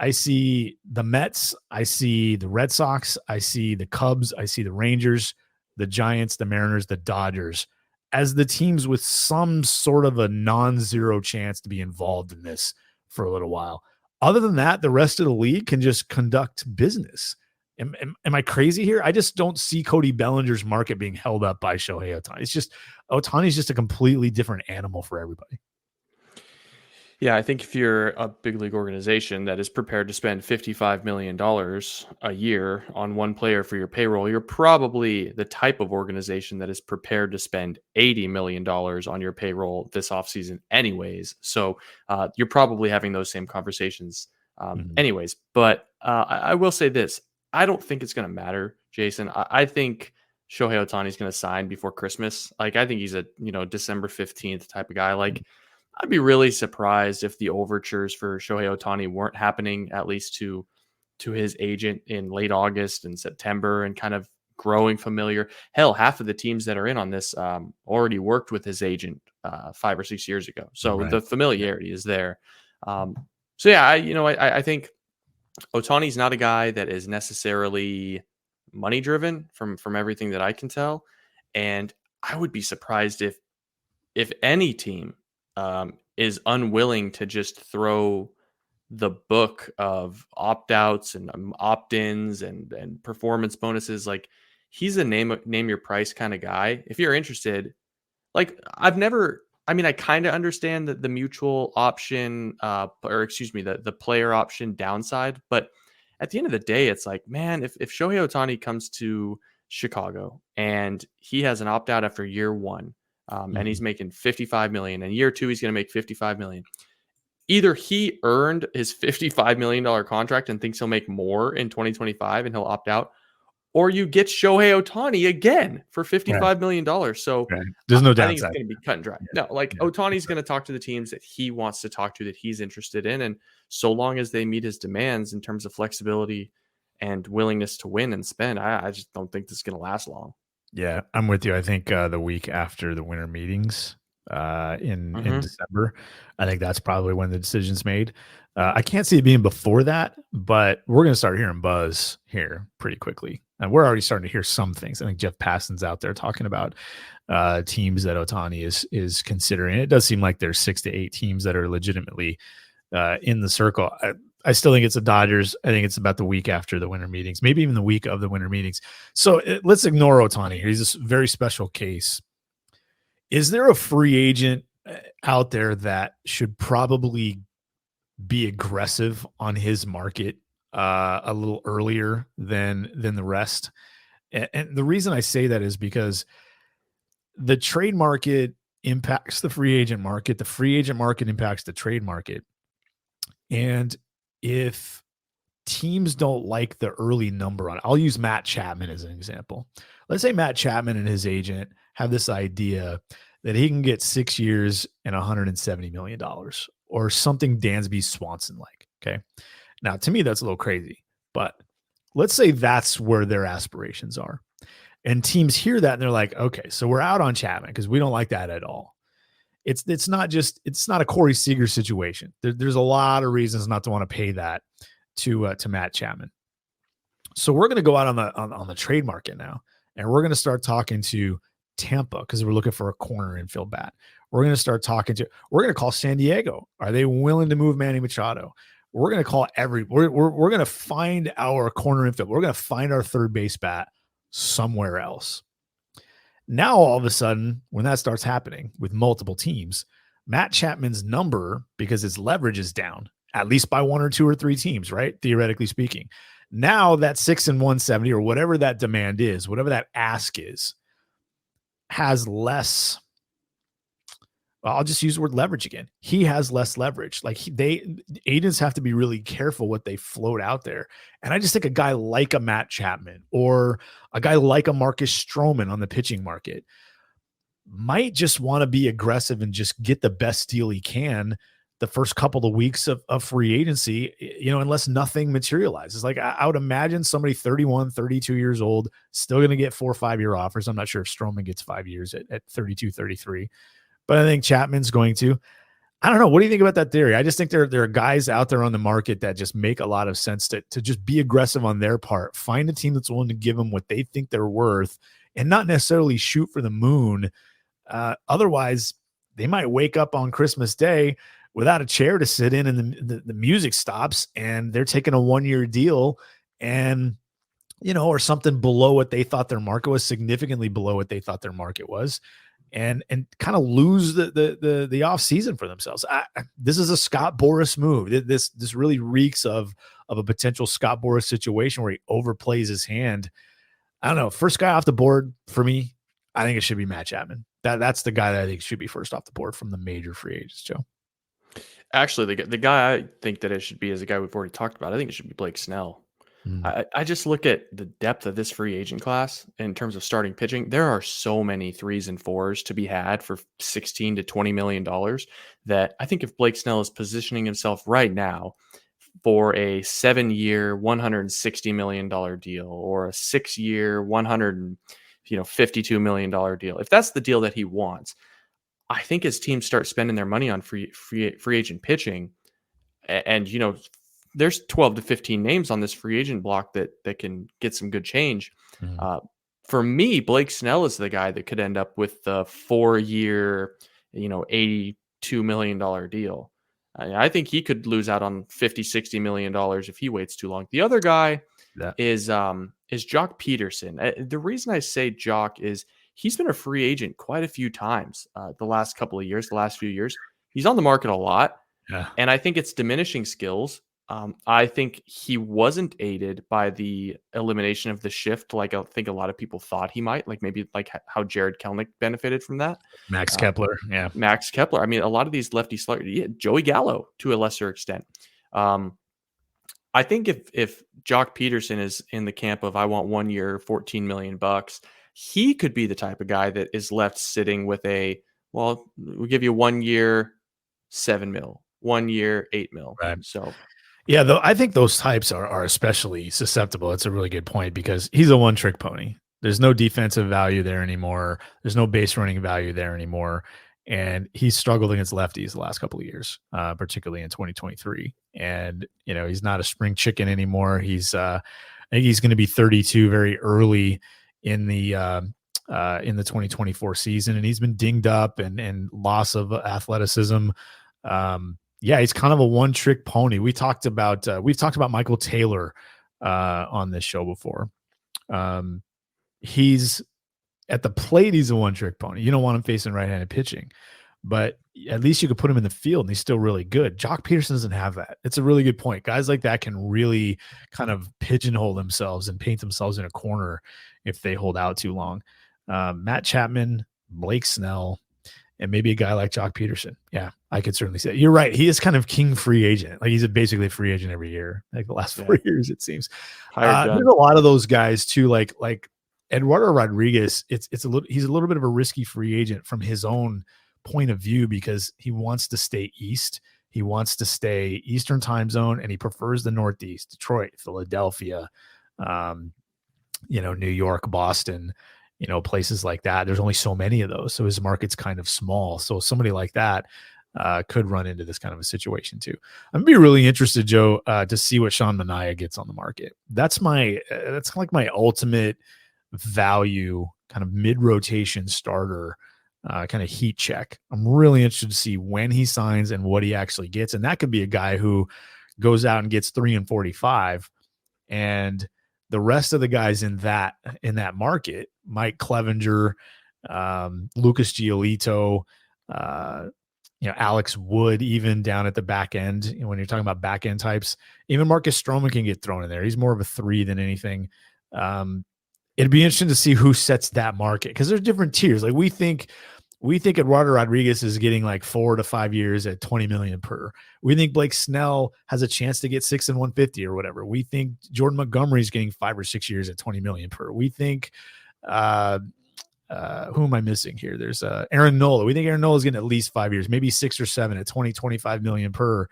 the Mets. I see the Red Sox. I see the Cubs. I see the Rangers, the Giants, the Mariners, the Dodgers as the teams with some sort of a non-zero chance to be involved in this for a little while. Other than that, the rest of the league can just conduct business. Am I crazy here? I just don't see Cody Bellinger's market being held up by Shohei Ohtani. It's just Ohtani's just a completely different animal for everybody. Yeah, I think if you're a big league organization that is prepared to spend $55 million a year on one player for your payroll, you're probably the type of organization that is prepared to spend $80 million on your payroll this offseason anyways. So you're probably having those same conversations anyways. But I will say this. I don't think it's going to matter, Jason. I think Shohei Ohtani is going to sign before Christmas. Like, I think he's a December 15th type of guy. Like, I'd be really surprised if the overtures for Shohei Ohtani weren't happening, at least to his agent in late August and September, and kind of growing familiar. Hell, half of the teams that are in on this already worked with his agent 5 or 6 years ago. So Right. The familiarity is there. So yeah, I think Ohtani's not a guy that is necessarily money driven from everything that I can tell. And I would be surprised if any team is unwilling to just throw the book of opt-outs and opt-ins and performance bonuses. Like, he's a name your price kind of guy. If you're interested, like, I kind of understand the mutual option, the player option downside. But at the end of the day, it's like, man, if Shohei Ohtani comes to Chicago and he has an opt-out after year 1, and he's making $55 million, and year 2 he's going to make $55 million. Either he earned his $55 million contract and thinks he'll make more in 2025 and he'll opt out, or you get Shohei Ohtani again for $55 million. So There's no I think it's downside. going to be cut and dry. No, Ohtani's going to talk to the teams that he wants to talk to, that he's interested in, and so long as they meet his demands in terms of flexibility and willingness to win and spend, I just don't think this is going to last long. Yeah, I'm with you. I think the week after the winter meetings in Mhm. December, I think that's probably when the decision's made. I can't see it being before that, but we're going to start hearing buzz here pretty quickly. And we're already starting to hear some things. I think Jeff Passan's out there talking about teams that Ohtani is considering. It does seem like there's 6 to 8 teams that are legitimately in the circle. I still think it's the Dodgers. I think it's about the week after the winter meetings, maybe even the week of the winter meetings. So let's ignore Ohtani here. He's a very special case. Is there a free agent out there that should probably be aggressive on his market a little earlier than the rest? And the reason I say that is because the trade market impacts the free agent market. The free agent market impacts the trade market. And if teams don't like the early number on it, I'll use Matt Chapman as an example. Let's say Matt Chapman and his agent have this idea that he can get 6 years and $170 million or something Dansby Swanson like. Okay. Now, to me, that's a little crazy, but let's say that's where their aspirations are. And teams hear that and they're like, okay, so we're out on Chapman because we don't like that at all. It's not a Corey Seager situation. There's a lot of reasons not to want to pay that to Matt Chapman. So we're going to go out on the trade market now, and we're going to start talking to Tampa because we're looking for a corner infield bat. We're going to call San Diego. Are they willing to move Manny Machado? We're going to call we're going to find our corner infield. We're going to find our third base bat somewhere else. Now, all of a sudden, when that starts happening with multiple teams, Matt Chapman's number, because his leverage is down, at least by 1 or 2 or 3 teams, right? Theoretically speaking. Now that 6 and 170 or whatever that demand is, whatever that ask is, has less. Well, I'll just use the word leverage again. He has less leverage. Like agents have to be really careful what they float out there. And I just think a guy like a Matt Chapman or a guy like a Marcus Stroman on the pitching market might just want to be aggressive and just get the best deal he can the first couple of weeks of free agency, unless nothing materializes. Like I would imagine somebody 31, 32 years old, still going to get 4 or 5 year offers. I'm not sure if Stroman gets 5 years at 32, 33. But I think Chapman's going to. I don't know. What do you think about that theory? I just think there are guys out there on the market that just make a lot of sense to just be aggressive on their part. Find a team that's willing to give them what they think they're worth and not necessarily shoot for the moon. Otherwise, they might wake up on Christmas Day without a chair to sit in and the music stops and they're taking a 1-year deal and, or something below what they thought their market was, significantly below what they thought their market was. And kind of lose the off season for themselves. This is a Scott Boras move. This really reeks of a potential Scott Boras situation where he overplays his hand. I don't know. First guy off the board for me, I think it should be Matt Chapman. That's the guy that I think should be first off the board from the major free agents, Joe. Actually, the guy I think that it should be is a guy we've already talked about. I think it should be Blake Snell. I just look at the depth of this free agent class in terms of starting pitching. There are so many 3s and 4s to be had for $16 to $20 million that I think if Blake Snell is positioning himself right now for a 7-year, $160 million deal or a 6-year, $152 million deal, if that's the deal that he wants, I think as teams start spending their money on free agent pitching, and there's 12 to 15 names on this free agent block that can get some good change. For me, Blake Snell is the guy that could end up with the 4-year, $82 million deal. I think he could lose out on $50-60 million if he waits too long. The other guy is Jock Peterson. The reason I say Jock is he's been a free agent quite a few times the last few years. He's on the market a lot. Yeah. And I think it's diminishing skills. I think he wasn't aided by the elimination of the shift like I think a lot of people thought he might, like maybe like how Jared Kelenic benefited from that. Max Kepler. Yeah. Max Kepler. I mean, a lot of these lefty sluggers, Joey Gallo to a lesser extent. I think if Jock Peterson is in the camp of I want 1 year, $14 million, he could be the type of guy that is left sitting with we'll give you 1 year, $7 million, 1 year, $8 million. Right. So. Yeah, though I think those types are especially susceptible. It's a really good point because he's a one-trick pony. There's no defensive value there anymore. There's no base running value there anymore. And he's struggled against lefties the last couple of years, particularly in 2023. And, he's not a spring chicken anymore. I think he's going to be 32 very early in the 2024 season. And he's been dinged up and loss of athleticism. He's kind of a one-trick pony. We've talked about Michael Taylor on this show before. He's at the plate, he's a one-trick pony. You don't want him facing right-handed pitching, but at least you could put him in the field and he's still really good. Jock Peterson doesn't have that. It's a really good point. Guys like that can really kind of pigeonhole themselves and paint themselves in a corner if they hold out too long. Matt Chapman, Blake Snell, and maybe a guy like Jock Peterson. Yeah, I could certainly say you're right. He is kind of king free agent. Like he's basically a free agent every year, like the last 4 years, it seems. There's a lot of those guys too, like Eduardo Rodriguez. He's a little bit of a risky free agent from his own point of view because he wants to stay East. He wants to stay Eastern time zone, and he prefers the Northeast, Detroit, Philadelphia, New York, Boston, places like that. There's only so many of those. So his market's kind of small. So somebody like that could run into this kind of a situation too. I'm gonna be really interested, Joe, to see what Sean Manaea gets on the market. That's like my ultimate value kind of mid-rotation starter kind of heat check. I'm really interested to see when he signs and what he actually gets. And that could be a guy who goes out and gets 3 and 45, and the rest of the guys in that market, Mike Clevenger, Lucas Giolito, Alex Wood, even down at the back end, when you're talking about back end types, even Marcus Stroman can get thrown in there. He's more of a 3 than anything. It'd be interesting to see who sets that market, because there's different tiers. Like we think Eduardo Rodriguez is getting like 4 to 5 years at $20 million per. We think Blake Snell has a chance to get 6 and 150 or whatever. We think Jordan Montgomery is getting 5 or 6 years at $20 million per. We think, who am I missing here? There's Aaron Nola. We think Aaron Nola is getting at least 5 years, maybe 6 or 7 at 20, 25 million per.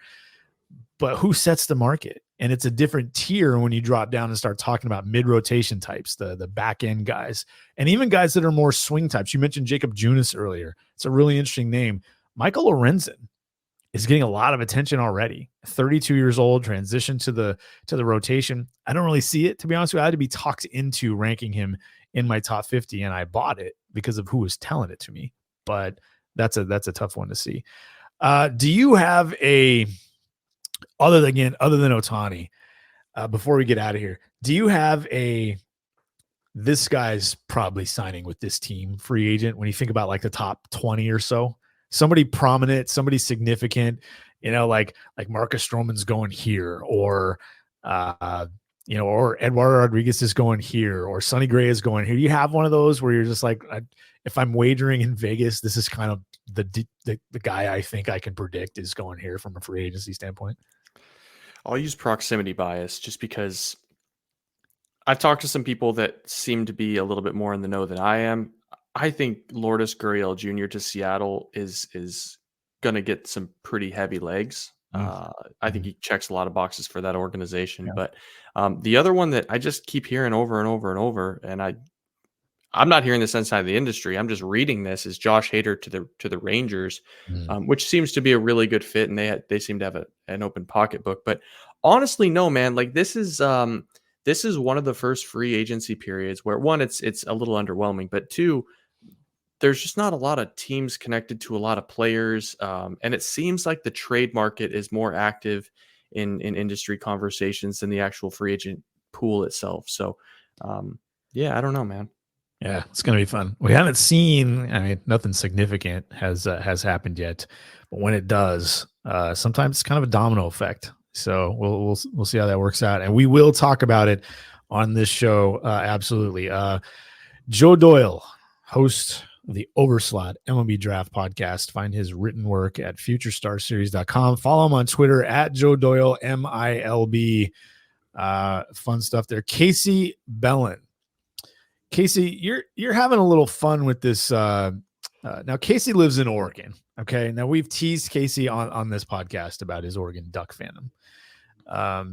But who sets the market? And it's a different tier when you drop down and start talking about mid-rotation types, the back end guys, and even guys that are more swing types. You mentioned Jacob Junis earlier. It's a really interesting name. Michael Lorenzen is getting a lot of attention already. 32 years old, transitioned to the rotation. I don't really see it, to be honest with you. I had to be talked into ranking him in my top 50, and I bought it because of who was telling it to me. But that's a tough one to see. Do you have other than Ohtani, before we get out of here, do you have this guy's probably signing with this team free agent when you think about like the top 20 or so? Somebody prominent, somebody significant, like Marcus Stroman's going here, or or Eduardo Rodriguez is going here, or Sonny Gray is going here. Do you have one of those where you're just like, if I'm wagering in Vegas, this is kind of the guy I think I can predict is going here from a free agency standpoint? I'll use proximity bias just because I've talked to some people that seem to be a little bit more in the know than I am. I think Lourdes Gurriel Jr. to Seattle is going to get some pretty heavy legs. I think he checks a lot of boxes for that organization. Yeah. But the other one that I just keep hearing over and over and over, and I'm not hearing this inside the industry, I'm just reading this, is Josh Hader to the Rangers, which seems to be a really good fit, and they seem to have an open pocketbook. But honestly, no, man, like this is one of the first free agency periods where, one, it's a little underwhelming, but two, there's just not a lot of teams connected to a lot of players. And it seems like the trade market is more active in industry conversations than the actual free agent pool itself. So, I don't know, man. Yeah, it's going to be fun. We haven't seen, nothing significant has happened yet, but when it does, sometimes it's kind of a domino effect. So we'll see how that works out. And we will talk about it on this show. Absolutely. Joe Doyle, host of the Overslot MLB Draft Podcast. Find his written work at futurestarseries.com. Follow him on Twitter at Joe Doyle, MILB. Fun stuff there. Casey Bellin. Casey, you're having a little fun with this. Now, Casey lives in Oregon. Okay. Now, we've teased Casey on this podcast about his Oregon Duck fandom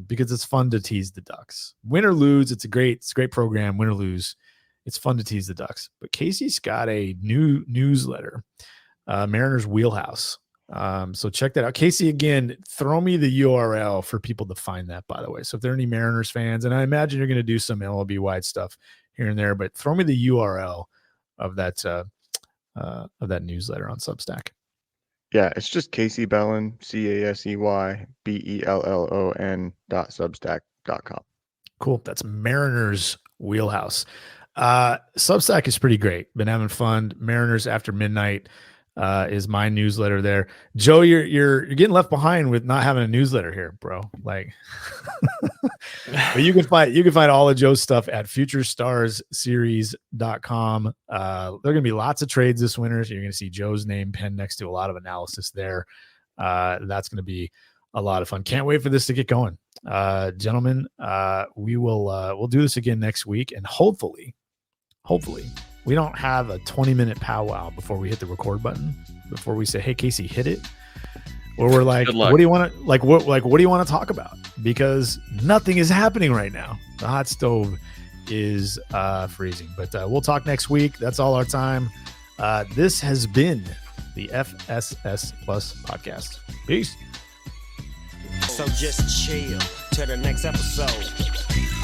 because it's fun to tease the Ducks. Win or lose, it's a great program. Win or lose, it's fun to tease the Ducks. But Casey's got a new newsletter, Mariners Wheelhouse. So check that out. Casey, again, throw me the URL for people to find that, by the way. So if there are any Mariners fans, and I imagine you're going to do some MLB wide stuff here and there, but throw me the URL of that newsletter on Substack. Yeah, it's just Casey Bellon, CASEYBELLON.substack.com. Cool. That's Mariners Wheelhouse. Substack is pretty great. Been having fun. Mariners After Midnight is my newsletter there. Joe, you're getting left behind with not having a newsletter here, bro. Like, but you can find all of Joe's stuff at futurestarsseries.com. There are going to be lots of trades this winter, so you're going to see Joe's name penned next to a lot of analysis there. That's going to be a lot of fun. Can't wait for this to get going. Gentlemen, we'll do this again next week, and hopefully we don't have a 20-minute powwow before we hit the record button, before we say, hey, Casey, hit it. Or we're like, what do you want to what do you want to talk about? Because nothing is happening right now. The hot stove is freezing. But we'll talk next week. That's all our time. This has been the FSS Plus podcast. Peace. So just chill till the next episode.